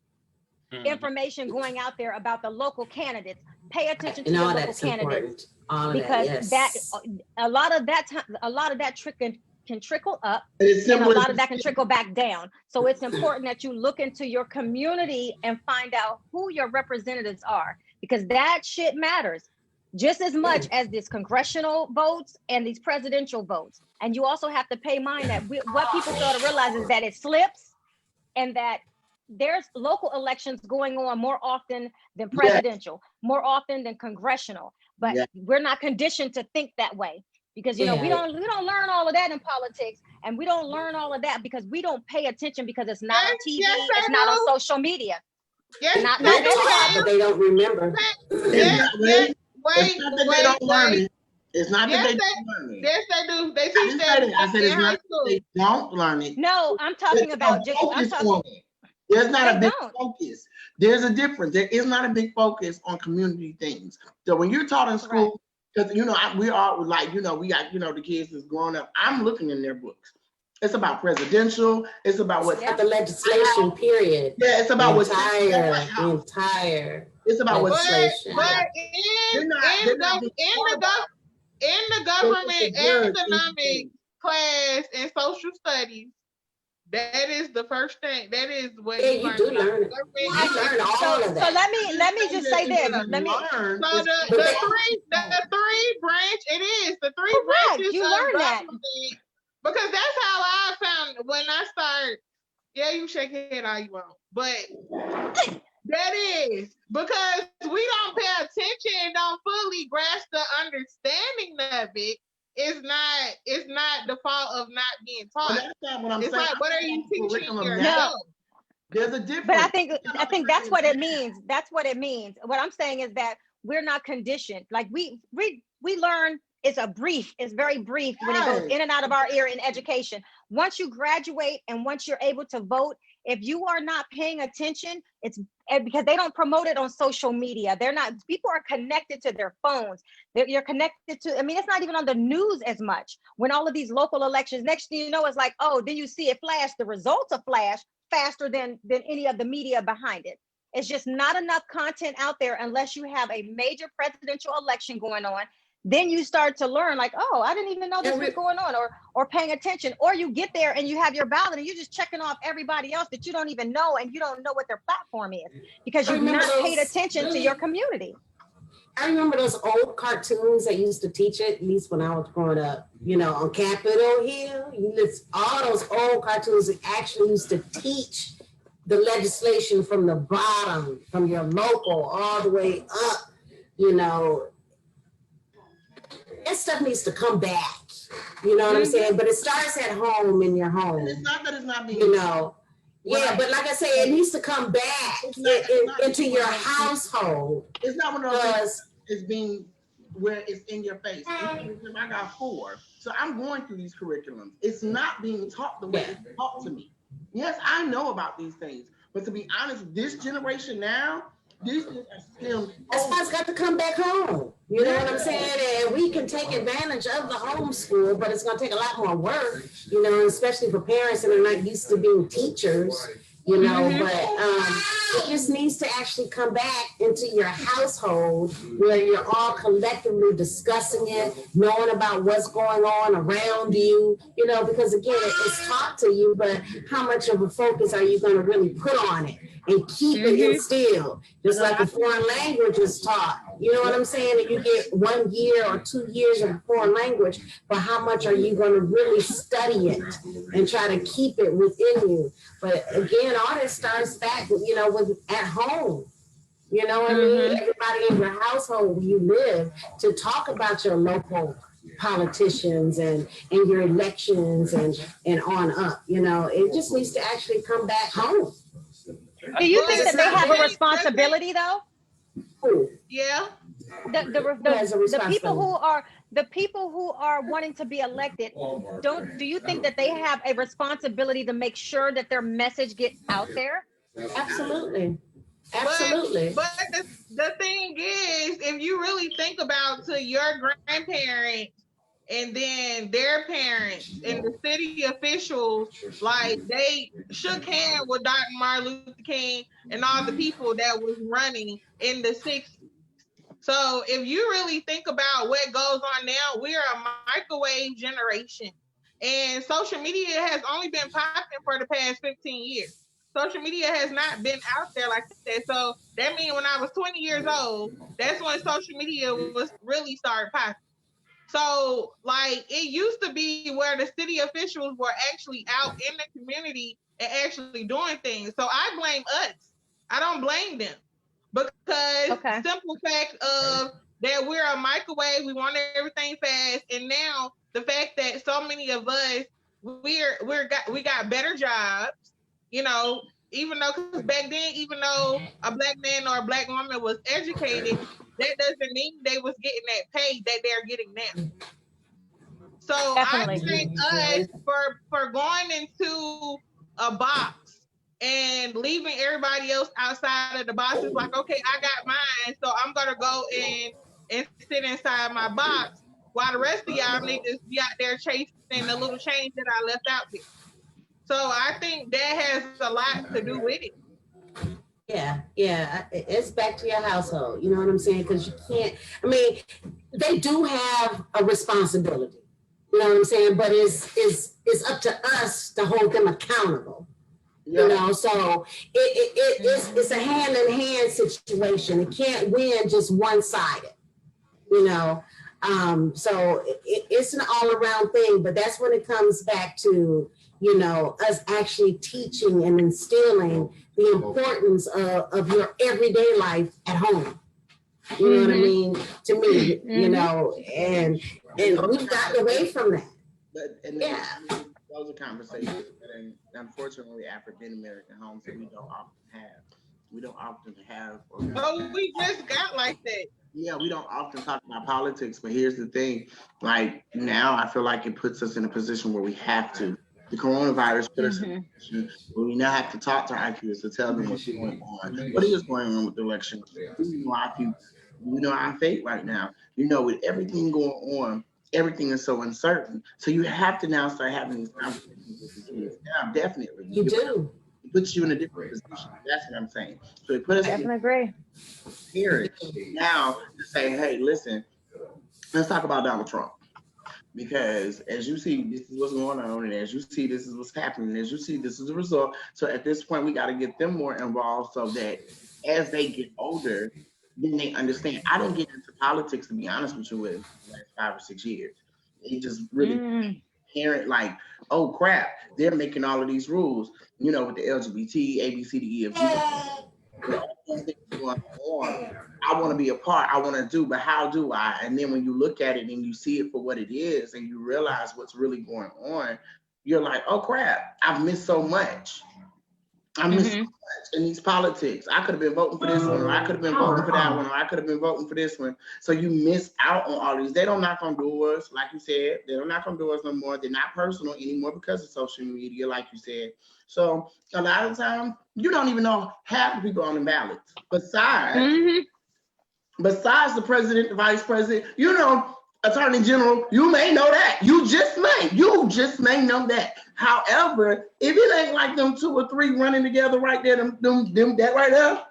information going out there about the local candidates. Pay attention to the local candidates because a lot of that can trickle up, and a lot of that can trickle back down. So it's important that you look into your community and find out who your representatives are, because that shit matters just as much as these congressional votes and these presidential votes. And you also have to pay mind that what people fail to realize is that it slips, and that there's local elections going on more often than presidential, more often than congressional. But we're not conditioned to think that way. Because we don't learn all of that in politics, and we don't learn all of that because we don't pay attention, because it's not on TV, it's not on social media. Not everybody, but they don't remember. Wait. They don't learn it. It's not that they don't learn it. Yes, they do. They teach that. I said it's not that they don't learn it. No, I'm talking about just. There's not a big focus. There's a difference. There is not a big focus on community things. So when you're taught in school. Because, we are like, we got, the kids that's growing up. I'm looking in their books. It's about presidential. It's about what's the legislation, period. Yeah, it's about what's entire. It's about legislation. But in the government economic class and social studies, that is the first thing. That is what you learn. So let me just say this. The three branch. It is the three branches. You learn that because that's how I found when I started. Yeah, you shake your head all you want, but that is because we don't pay attention and don't fully grasp the understanding of it. It's not the fault of not being taught. Well, that's not what I'm saying. Like, what are you teaching yourself? There's a difference. But I think that's what it means. That's what it means. What I'm saying is that we're not conditioned. Like we learn. It's very brief when it goes in and out of our ear in education. Once you graduate and once you're able to vote, if you are not paying attention, it's because they don't promote it on social media. People are connected to their phones. You're connected to, I mean, it's not even on the news as much. When all of these local elections, next thing you know, it's like, oh, then you see it flash, the results are flash faster than any of the media behind it. It's just not enough content out there unless you have a major presidential election going on. Then you start to learn like, oh, I didn't even know this was going on, or paying attention. Or you get there and you have your ballot and you're just checking off everybody else that you don't even know, and you don't know what their platform is because you've not paid attention to your community. I remember those old cartoons that used to teach it, at least when I was growing up, you know, on Capitol Hill. All those old cartoons that actually used to teach the legislation from the bottom, from your local all the way up, you know. That stuff needs to come back. You know what I'm saying? But it starts at home, in your home. And it's not that it's not being, you know. Yeah, but like I said, it needs to come back into your household. It's not one of those it's being where it's in your face. I got 4. So I'm going through these curriculums. It's not being taught the way it's taught to me. Yes, I know about these things. But to be honest, this generation now, these things are still. That's why it's got to come back home. You know what I'm saying? And we can take advantage of the homeschool, but it's going to take a lot more work, you know, especially for parents that are not used to being teachers, you know, but it just needs to actually come back into your household where you're all collectively discussing it, knowing about what's going on around you, you know, because again, it's taught to you, but how much of a focus are you going to really put on it? And keep it instilled, just like a foreign language is taught. You know what I'm saying? If you get 1 year or 2 years of a foreign language, but how much are you going to really study it and try to keep it within you? But again, all this starts back, you know, with at home. You know what I mean? Everybody in your household where you live to talk about your local politicians and your elections and on up. You know, it just needs to actually come back home. Do you think that they have a responsibility though? Yeah. The people who are wanting to be elected, do you think that they have a responsibility to make sure that their message gets out there? Absolutely. Absolutely. But the thing is, if you really think about to your grandparents and then their parents and the city officials, like they shook hands with Dr. Martin Luther King and all the people that was running in the 60s. So if you really think about what goes on now, we're a microwave generation. And social media has only been popping for the past 15 years. Social media has not been out there like that. So that means when I was 20 years old, that's when social media was really started popping. So, like, it used to be where the city officials were actually out in the community and actually doing things. So I blame us. I don't blame them because simple fact of that we're a microwave, we want everything fast, and now the fact that so many of us we got better jobs, you know. Even though, because back then, even though a black man or a black woman was educated, that doesn't mean they was getting that pay that they're getting now. So definitely. I think us for going into a box and leaving everybody else outside of the box is like, okay, I got mine, so I'm gonna go and sit inside my box while the rest of y'all need to be out there chasing the little change that I left out there. So I think that has a lot to do with it. Yeah, it's back to your household. You know what I'm saying? Because you can't. I mean, they do have a responsibility. You know what I'm saying? But it's up to us to hold them accountable. You know, so it's a hand in hand situation. It can't win just one sided. You know, so it's an all around thing. But that's when it comes back to, you know, us actually teaching and instilling the importance of your everyday life at home. You know what I mean? To me, you know, and we've gotten away from that. Those are conversations that unfortunately African American homes that we don't often have. We don't often have. Oh, we just got like that. Yeah, we don't often talk about politics, but here's the thing. Like now, I feel like it puts us in a position where we have to. The coronavirus put us in a position where we now have to talk to our kids to tell them what's going on. What is going on with the election? We know our people. We know our fate right now. You know, with everything going on, everything is so uncertain. So you have to now start having these conversations with the kids. Now, definitely. You do. It puts you in a different position. That's what I'm saying. So it put us in Definitely agree. parents now to say, hey, listen, let's talk about Donald Trump. Because as you see, this is what's going on, and as you see, this is what's happening, and as you see, this is the result. So at this point, we got to get them more involved so that as they get older, then they understand. I didn't get into politics, to be honest with you, with the last 5 or 6 years. It just really parent like, oh crap, they're making all of these rules, you know, with the LGBT, A, B, C, D, E, F, G. With all these things going on, I want to be a part. I want to do, but how do I? And then when you look at it and you see it for what it is, and you realize what's really going on, you're like, oh crap, I've missed so much. I missed so much in these politics. I could have been voting for this one, or I could have been voting for that one, or I could have been voting for this one. So you miss out on all these. They don't knock on doors, like you said. They don't knock on doors no more. They're not personal anymore because of social media, like you said. So a lot of times, you don't even know half the people on the ballots. Besides the president, the vice president, you know, attorney general, you may know that. You just may know that. However, if it ain't like them 2 or 3 running together right there, them that right there,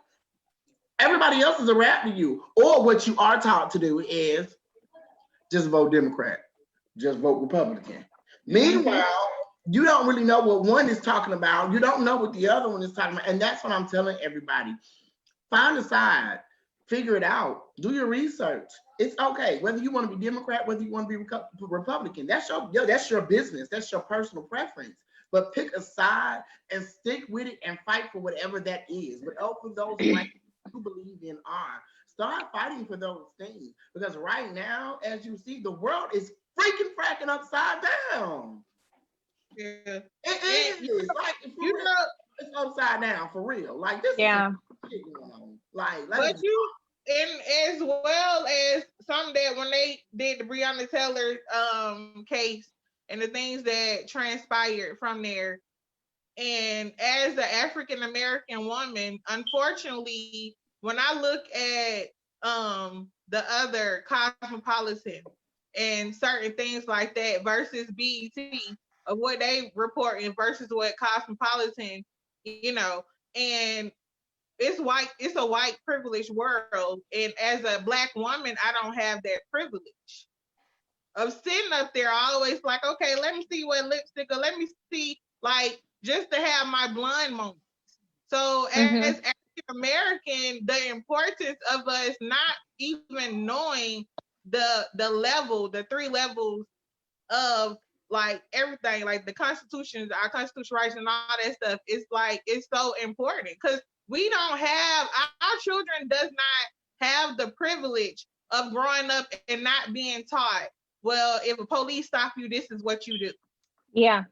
everybody else is a rap to you. Or what you are taught to do is just vote Democrat, just vote Republican. Meanwhile, you don't really know what one is talking about. You don't know what the other one is talking about. And that's what I'm telling everybody. Find a side. Figure it out. Do your research. It's okay whether you want to be Democrat, whether you want to be Republican. That's your business. That's your personal preference. But pick a side and stick with it and fight for whatever that is. But open those things you believe in are. Start fighting for those things because right now, as you see, the world is freaking fracking upside down. Yeah, it is. Like you know, it's upside down for real. Like this. Yeah. Is going on. Like, but you and as well as some that when they did the Breonna Taylor case and the things that transpired from there, and as an African American woman, unfortunately, when I look at the other Cosmopolitan and certain things like that versus BET of what they reporting versus what Cosmopolitan, you know, and it's a white privileged world. And as a Black woman, I don't have that privilege of sitting up there always like, okay, let me see what lipstick, or let me see, like, just to have my blonde moments. So as African American, the importance of us not even knowing the level, the 3 levels of like everything, like the Constitution, our constitutional rights and all that stuff, it's like, it's so important because we don't have, our children does not have the privilege of growing up and not being taught, well, if a police stop you, this is what you do. Yeah.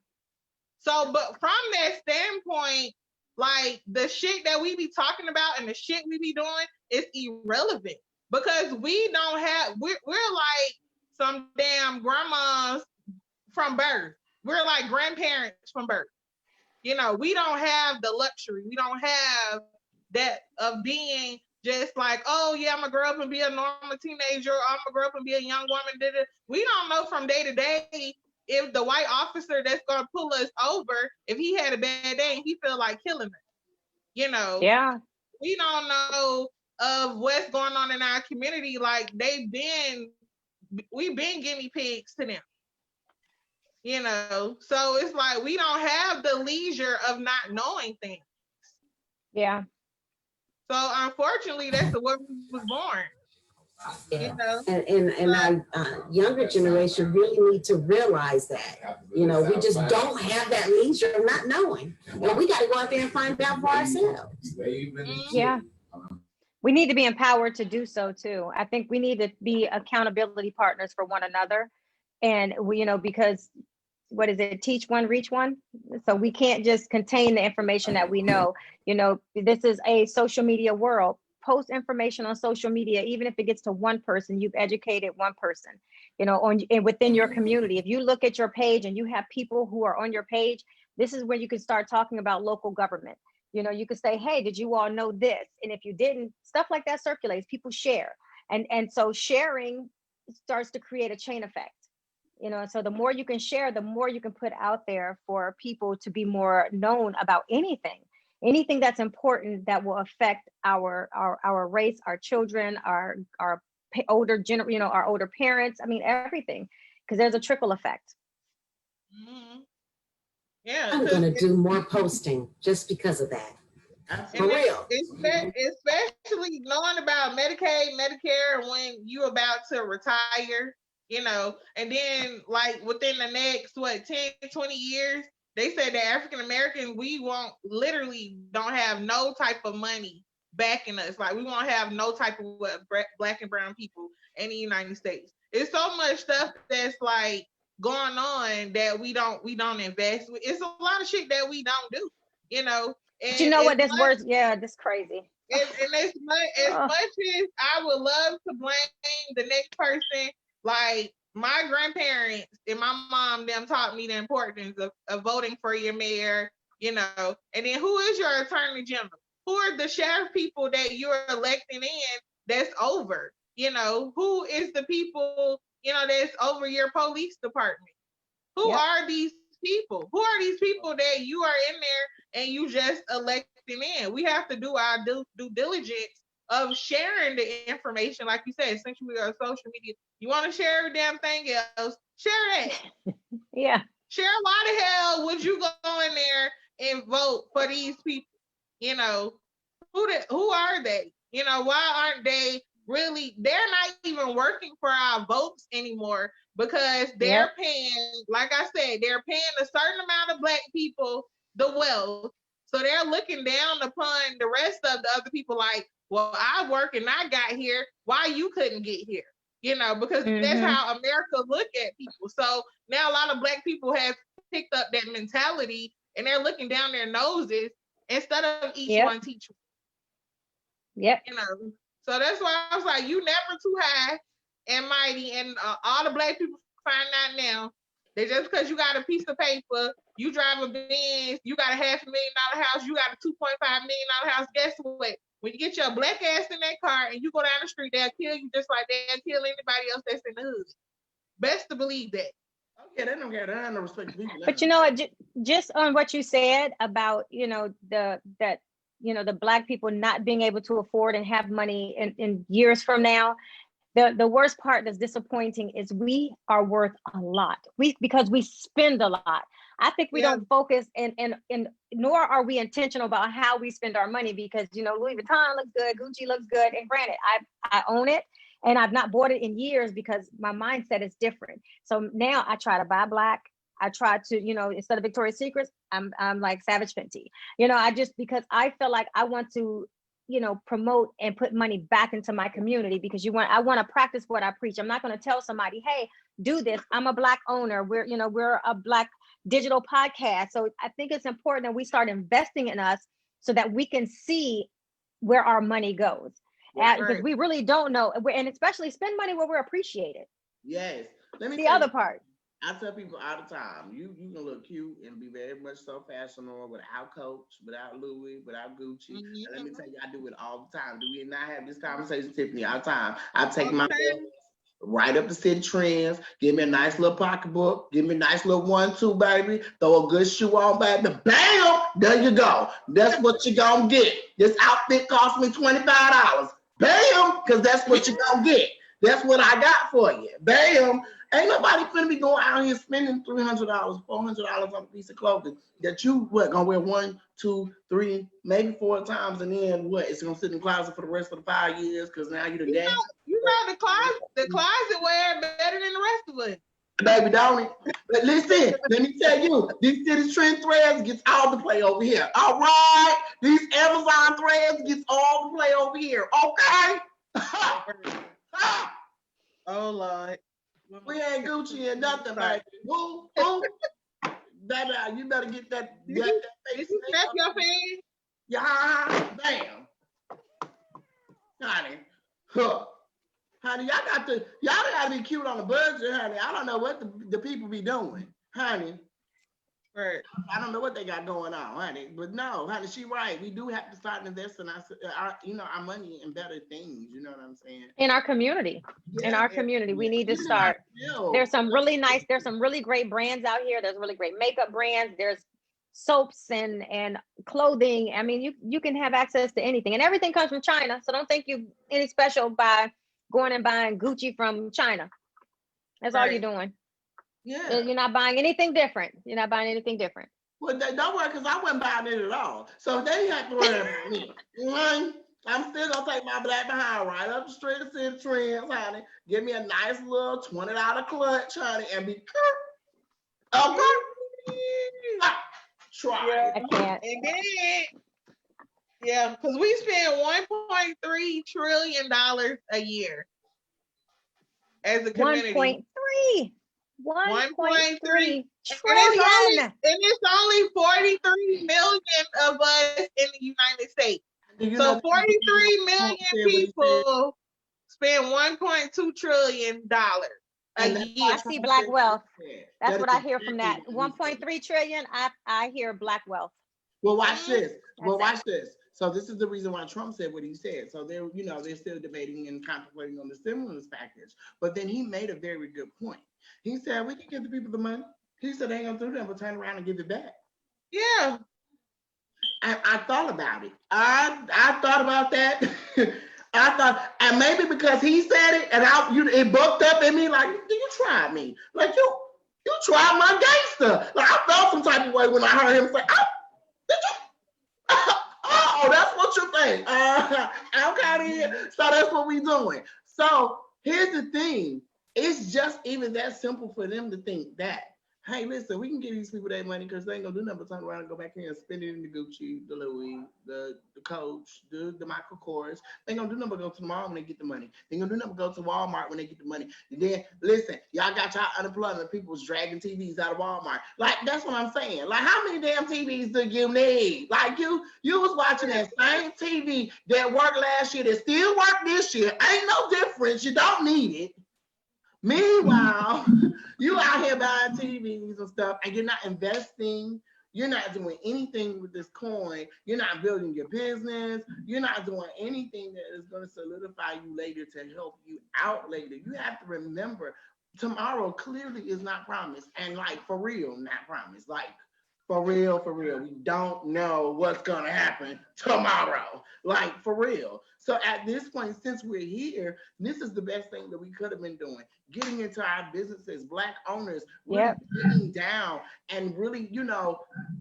So, but from that standpoint, like the shit that we be talking about and the shit we be doing is irrelevant because we don't have, we're like some damn grandmas from birth. We're like grandparents from birth. You know, we don't have the luxury. We don't have that of being just like, oh yeah, I'm gonna grow up and be a normal teenager. Or I'm gonna grow up and be a young woman. We don't know from day to day if the white officer that's gonna pull us over, if he had a bad day and he feel like killing us. You know, yeah, we don't know of what's going on in our community. Like we've been guinea pigs to them. You know, so it's like we don't have the leisure of not knowing things. Yeah. So unfortunately, that's the way we was born. Yeah. You know? And our younger generation really need to realize that. You know, we just don't have that leisure of not knowing. And we got to go out there and find out for ourselves. Yeah. We need to be empowered to do so too. I think we need to be accountability partners for one another. And we, you know, because what is it, teach one, reach one. So we can't just contain the information that we know. This is a social media world. Post information on social media, even if it gets to one person, you've educated one person, and within your community. If you look at your page and you have people who are on your page, this is where you can start talking about local government. You could say, hey, did you all know this? And if you didn't, stuff like that circulates, people share. And so sharing starts to create a chain effect. So the more you can share, the more you can put out there for people to be more known about anything that's important that will affect our race, our children, our older our older parents. I mean, everything, because there's a trickle effect. Mm-hmm. Yeah, I'm gonna do more posting just because of that. For real. Especially knowing about Medicaid, Medicare when you're about to retire, and then like within the next 10, 20 years, they said that African Americans, we literally don't have no type of money backing us. Like we won't have no type of black and brown people in the United States. It's so much stuff that's like going on that we don't invest. It's a lot of shit that we don't do, But you know what? This word, this crazy. And as much as I would love to blame the next person, like my grandparents and my mom, them taught me the importance of voting for your mayor, and then who is your attorney general? Who are the sheriff people that you're electing in that's over? Who is the people, that's over your police department? Who are these people? Who are these people that you are in there and you just electing in? We have to do our due diligence of sharing the information, like you said, since we are social media. You want to share every damn thing else, share that. Yeah. Share why the hell would you go in there and vote for these people? Who are they? Why aren't they really, they're not even working for our votes anymore because they're paying, like I said, they're paying a certain amount of black people the wealth. So they're looking down upon the rest of the other people like, well, I work and I got here. Why you couldn't get here? Because that's how America look at people. So now a lot of black people have picked up that mentality and they're looking down their noses instead of each one teach one. Yep. So that's why I was like, you never too high and mighty. And all the black people find out now that just because you got a piece of paper, you drive a Benz, you got a $500,000 house, you got a $2.5 million house. Guess what? When you get your black ass in that car and you go down the street, they'll kill you just like they'll kill anybody else that's in the hood. Best to believe that. Okay, they don't have no respect for people. But you know what? Just on what you said about the black people not being able to afford and have money in years from now. The worst part that's disappointing is we are worth a lot. Because we spend a lot. I think we don't focus and nor are we intentional about how we spend our money because Louis Vuitton looks good, Gucci looks good, and granted, I own it and I've not bought it in years because my mindset is different. So now I try to buy black. I try to, instead of Victoria's Secrets, I'm like Savage Fenty. Because I feel like I want to, promote and put money back into my community because I want to practice what I preach. I'm not going to tell somebody, hey, do this. I'm a black owner. We're a black digital podcast. So I think it's important that we start investing in us so that we can see where our money goes. Because we really don't know. And especially spend money where we're appreciated. Yes. Let me the other part. I tell people all the time, you can look cute and be very much so fashionable without Coach, without Louis, without Gucci. And let me tell you, I do it all the time. Do we not have this conversation, Tiffany, all the time? I take my right up the city trends, give me a nice little pocketbook, give me a nice little 1-2, baby, throw a good shoe on, baby, bam, there you go. That's what you're gonna get. This outfit cost me $25. Bam, because that's what you're gonna get. That's what I got for you. Bam. Ain't nobody finna be going out here spending $300, $400 on a piece of clothing that you gonna wear 1, 2, 3, maybe 4 times, and then it's gonna sit in the closet for the rest of the 5 years because now you the dad. The closet wear better than the rest of us. Baby, don't it? But listen, let me tell you, these city trend threads gets all the play over here. All right, these Amazon threads gets all the play over here. Okay. Oh Lord. We ain't Gucci and nothing, baby. Woo. You better get that. Did you snap your face? Yeah, bam. Honey. Huh. Honey, y'all gotta be cute on the budget, honey. I don't know what the people be doing, honey. Right. I don't know what they got going on, honey. But no, honey, she right. We do have to start investing our money in better things. You know what I'm saying? In our community. Yeah, in our community, we need to start. There's some really great brands out here. There's really great makeup brands. There's soaps and clothing. I mean, you can have access to anything, and everything comes from China. So don't think you any special by going and buying Gucci from China. That's all you're doing. Yeah. You're not buying anything different. Well, don't worry, because I wasn't buying it at all. So they have to worry about me. I'm still gonna take my black behind right up the street of City Trends, honey. Give me a nice little $20 clutch, honey, and be okay. Try. Yeah, I can't. And then, yeah, because we spend $1.3 trillion a year as a community. 1.3 trillion. And it's only 43 million of us in the United States. So 43 million people spend $1.2 trillion a year. I see black wealth. That's what I hear from that. 1.3 trillion. I hear black wealth. Well, watch this. Watch this. So this is the reason why Trump said what he said. So they're still debating and contemplating on the stimulus package. But then he made a very good point. He said we can give the people the money. He said they ain't gonna do that, but turn around and give it back. Yeah. I thought about it. I thought about that. I thought, and maybe because he said it, and it bucked up in me like, you tried me, like you tried my gangster. Like I felt some type of way when I heard him say, "Oh, did you? Oh, that's what you think." Okay, so that's what we doing. So here's the thing: it's just even that simple for them to think that. Hey, listen, we can give these people that money because they ain't gonna do nothing but turn around and go back here and spend it in the Gucci, the Louis, the Coach, the Michael Kors. They ain't gonna do nothing but go to the mall when they get the money. They ain't gonna do nothing but go to Walmart when they get the money. And then, listen, y'all got y'all unemployment people was dragging TVs out of Walmart. Like, that's what I'm saying. Like, how many damn TVs do you need? Like, you was watching that same TV that worked last year that still worked this year. Ain't no difference. You don't need it. Meanwhile, you out here buying TVs and stuff, and you're not investing. You're not doing anything with this coin. You're not building your business. You're not doing anything that is going to solidify you later to help you out later. You have to remember, tomorrow clearly is not promised, and like for real, not promised. Like for real, we don't know what's going to happen tomorrow. Like for real. So at this point, since we're here, this is the best thing that we could have been doing. Getting into our businesses, Black owners, really getting down and really,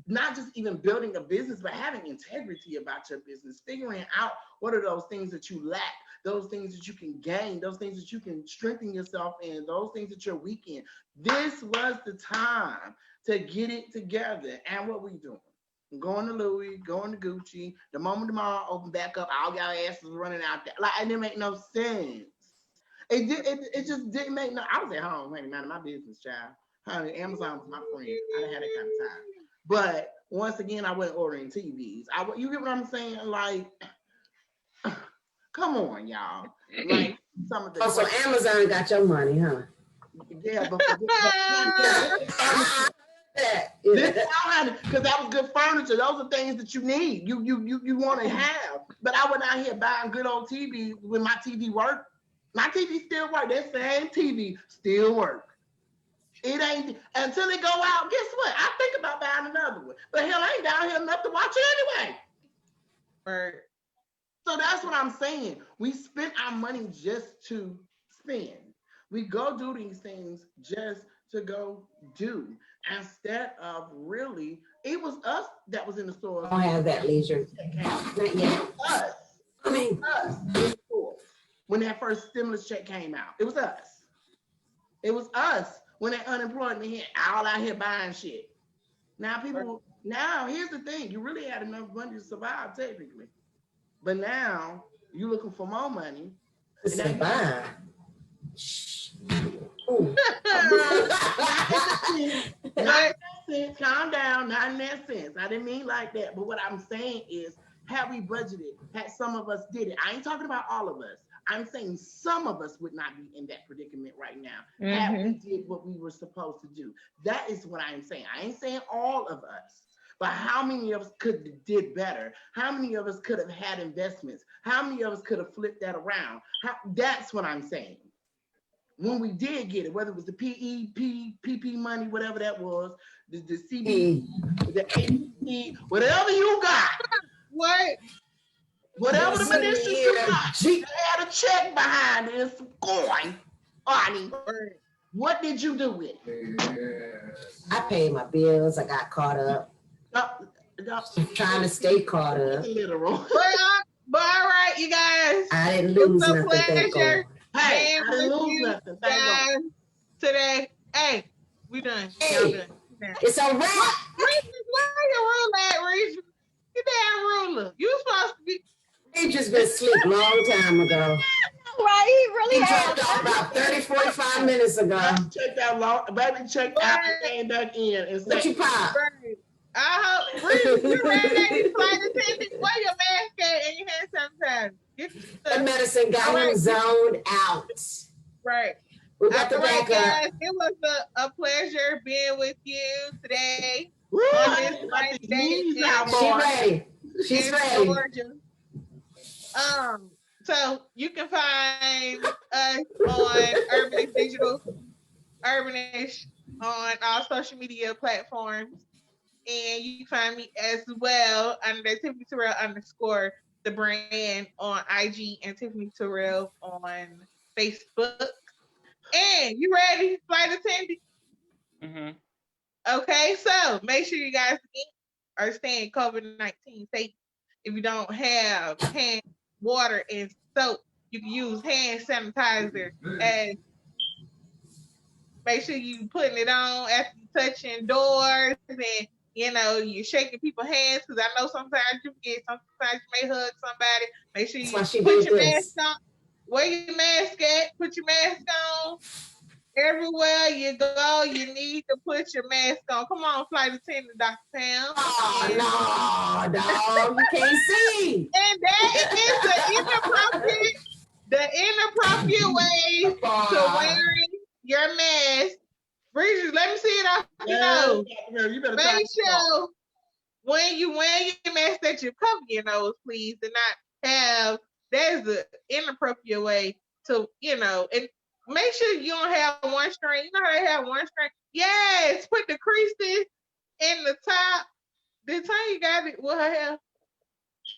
not just even building a business, but having integrity about your business, figuring out what are those things that you lack, those things that you can gain, those things that you can strengthen yourself in, those things that you're weak in. This was the time to get it together. And what we doing? Going to Louis, going to Gucci. The moment the mall open back up, all y'all asses running out there. Like, it didn't make no sense. It just didn't make no. I was at home, honey, minding my business, child. Honey, Amazon was my friend. I didn't have that kind of time. But once again, I wasn't ordering TVs. You get what I'm saying? Like, come on, y'all. Like some of the. So Amazon got your money, huh? Yeah, but because that was good furniture. Those are things that you need. You want to have. But I went out here buying good old TV when my TV worked. My TV still work. That same TV still work. It ain't until it go out. Guess what? I think about buying another one. But hell, I ain't down here enough to watch it anyway. Right. So that's what I'm saying. We spend our money just to spend. We go do these things just to go do. Instead of really, it was us that was in the store. I don't have that leisure. Not yet. Us. I mean, us in the store. When that first stimulus check came out, it was us. It was us when that unemployment hit, all out here buying shit. Now here's the thing. You really had enough money to survive technically. But now you're looking for more money. To survive. sense. Calm down. Not in that sense. I didn't mean like that. But what I'm saying is, had we budgeted, had some of us did it. I ain't talking about all of us. I'm saying some of us would not be in that predicament right now. Had we did what we were supposed to do. That is what I'm saying. I ain't saying all of us. But how many of us could have did better? How many of us could have had investments? How many of us could have flipped that around? That's what I'm saying. When we did get it, whether it was the PP money, whatever that was, the CB, the AP, whatever you got. What? Whatever the ministers you got, they had a check behind this coin. Arnie, what did you do with it? I paid my bills. I got caught up. Trying to stay caught up. Literal. But all right, you guys. I didn't lose nothing. Hey, I didn't lose nothing. Guys, today. Hey, we done. Y'all done. It's a wrap. Where's your ruler at, Regis? Your damn ruler. You supposed to be. He just been asleep a long time ago. Right, he really has. Dropped off about 30, 45 minutes ago. Check that long, baby. Check out and came back in and said, What you pop? I hope Regis, you ready? Flight attendant, wear your mask at and your hand sanitizer. The medicine got him zoned out. Right. We got the right, backup. guys. It was a pleasure being with you today. woo, On this nice day. She ready. She's ready. Georgia. So you can find us on Urbanish Digital, Urbanish on all social media platforms. And you can find me as well under Tiffany Terrell _ the brand on IG and Tiffany Terrell on Facebook. And you ready, flight attendant? Mm-hmm. Okay, so make sure you guys are staying COVID-19 safe. If you don't have hand, water, and soap, you can use hand sanitizer. And make sure you putting it on after you touching doors and you're shaking people's hands, because I know sometimes you forget, sometimes you may hug somebody. Make sure you put your mask on. Wear your mask at, put your mask on. Everywhere you go, you need to put your mask on. Come on, flight attendant, Dr. Pam. Oh, no, you can't see. And that is the inappropriate way to wearing your mask. Bridget, let me see it off your nose. Make sure when you wear your mask that you cover your nose, please, and not have, that's the inappropriate way to, and make sure you don't have one string. You know how they have one string? Yes, put the creases in the top. The time you got it, well, her hair,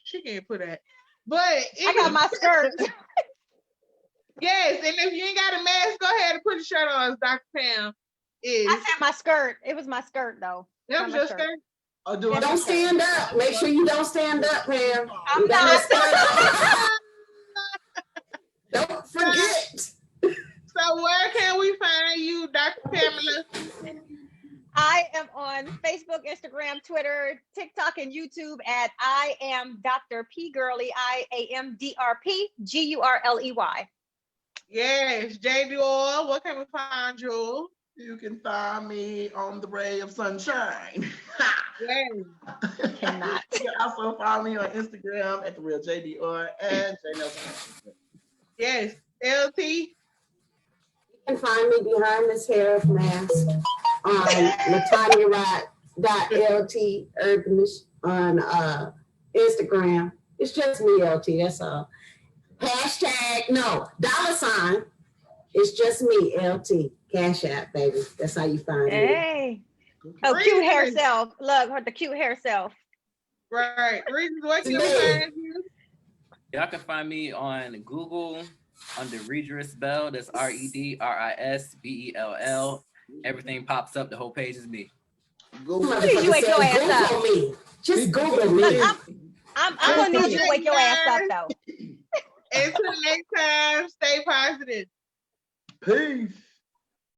she can't put that. But I got my skirt. Yes, and if you ain't got a mask, go ahead and put your shirt on, as Dr. Pam is. I said my skirt. It was my skirt, though. That was your skirt? Oh, don't stand up. Make sure you don't stand up, Pam. I'm not. Don't forget. So where can we find you, Dr. Pamela? I am on Facebook, Instagram, Twitter, TikTok, and YouTube at I am Dr. P Gurley, IAMDRP GURLEY. Yes, JD Oil. What can we find you? You can find me on the ray of sunshine. Yes. Cannot. You can also follow me on Instagram at the real JD Oil and J Nelson. Yes, LT. You can find me behind this hair mask on LaTanya.LT Urbanish on Instagram. It's just me, LT, that's all. Hashtag, no, $. It's just me, LT. Cash App, baby. That's how you find me. Hey. Oh, cute hair self. Look, the cute hair self. Right. Reasons what you find you. Y'all can find me on Google under Redris Bell. That's REDRISBELL. Everything pops up. The whole page is me. Google Please, you wake your ass up. Google me. Just Google me. Look, I'm gonna need you to wake your ass up though. Until next time, stay positive. Peace.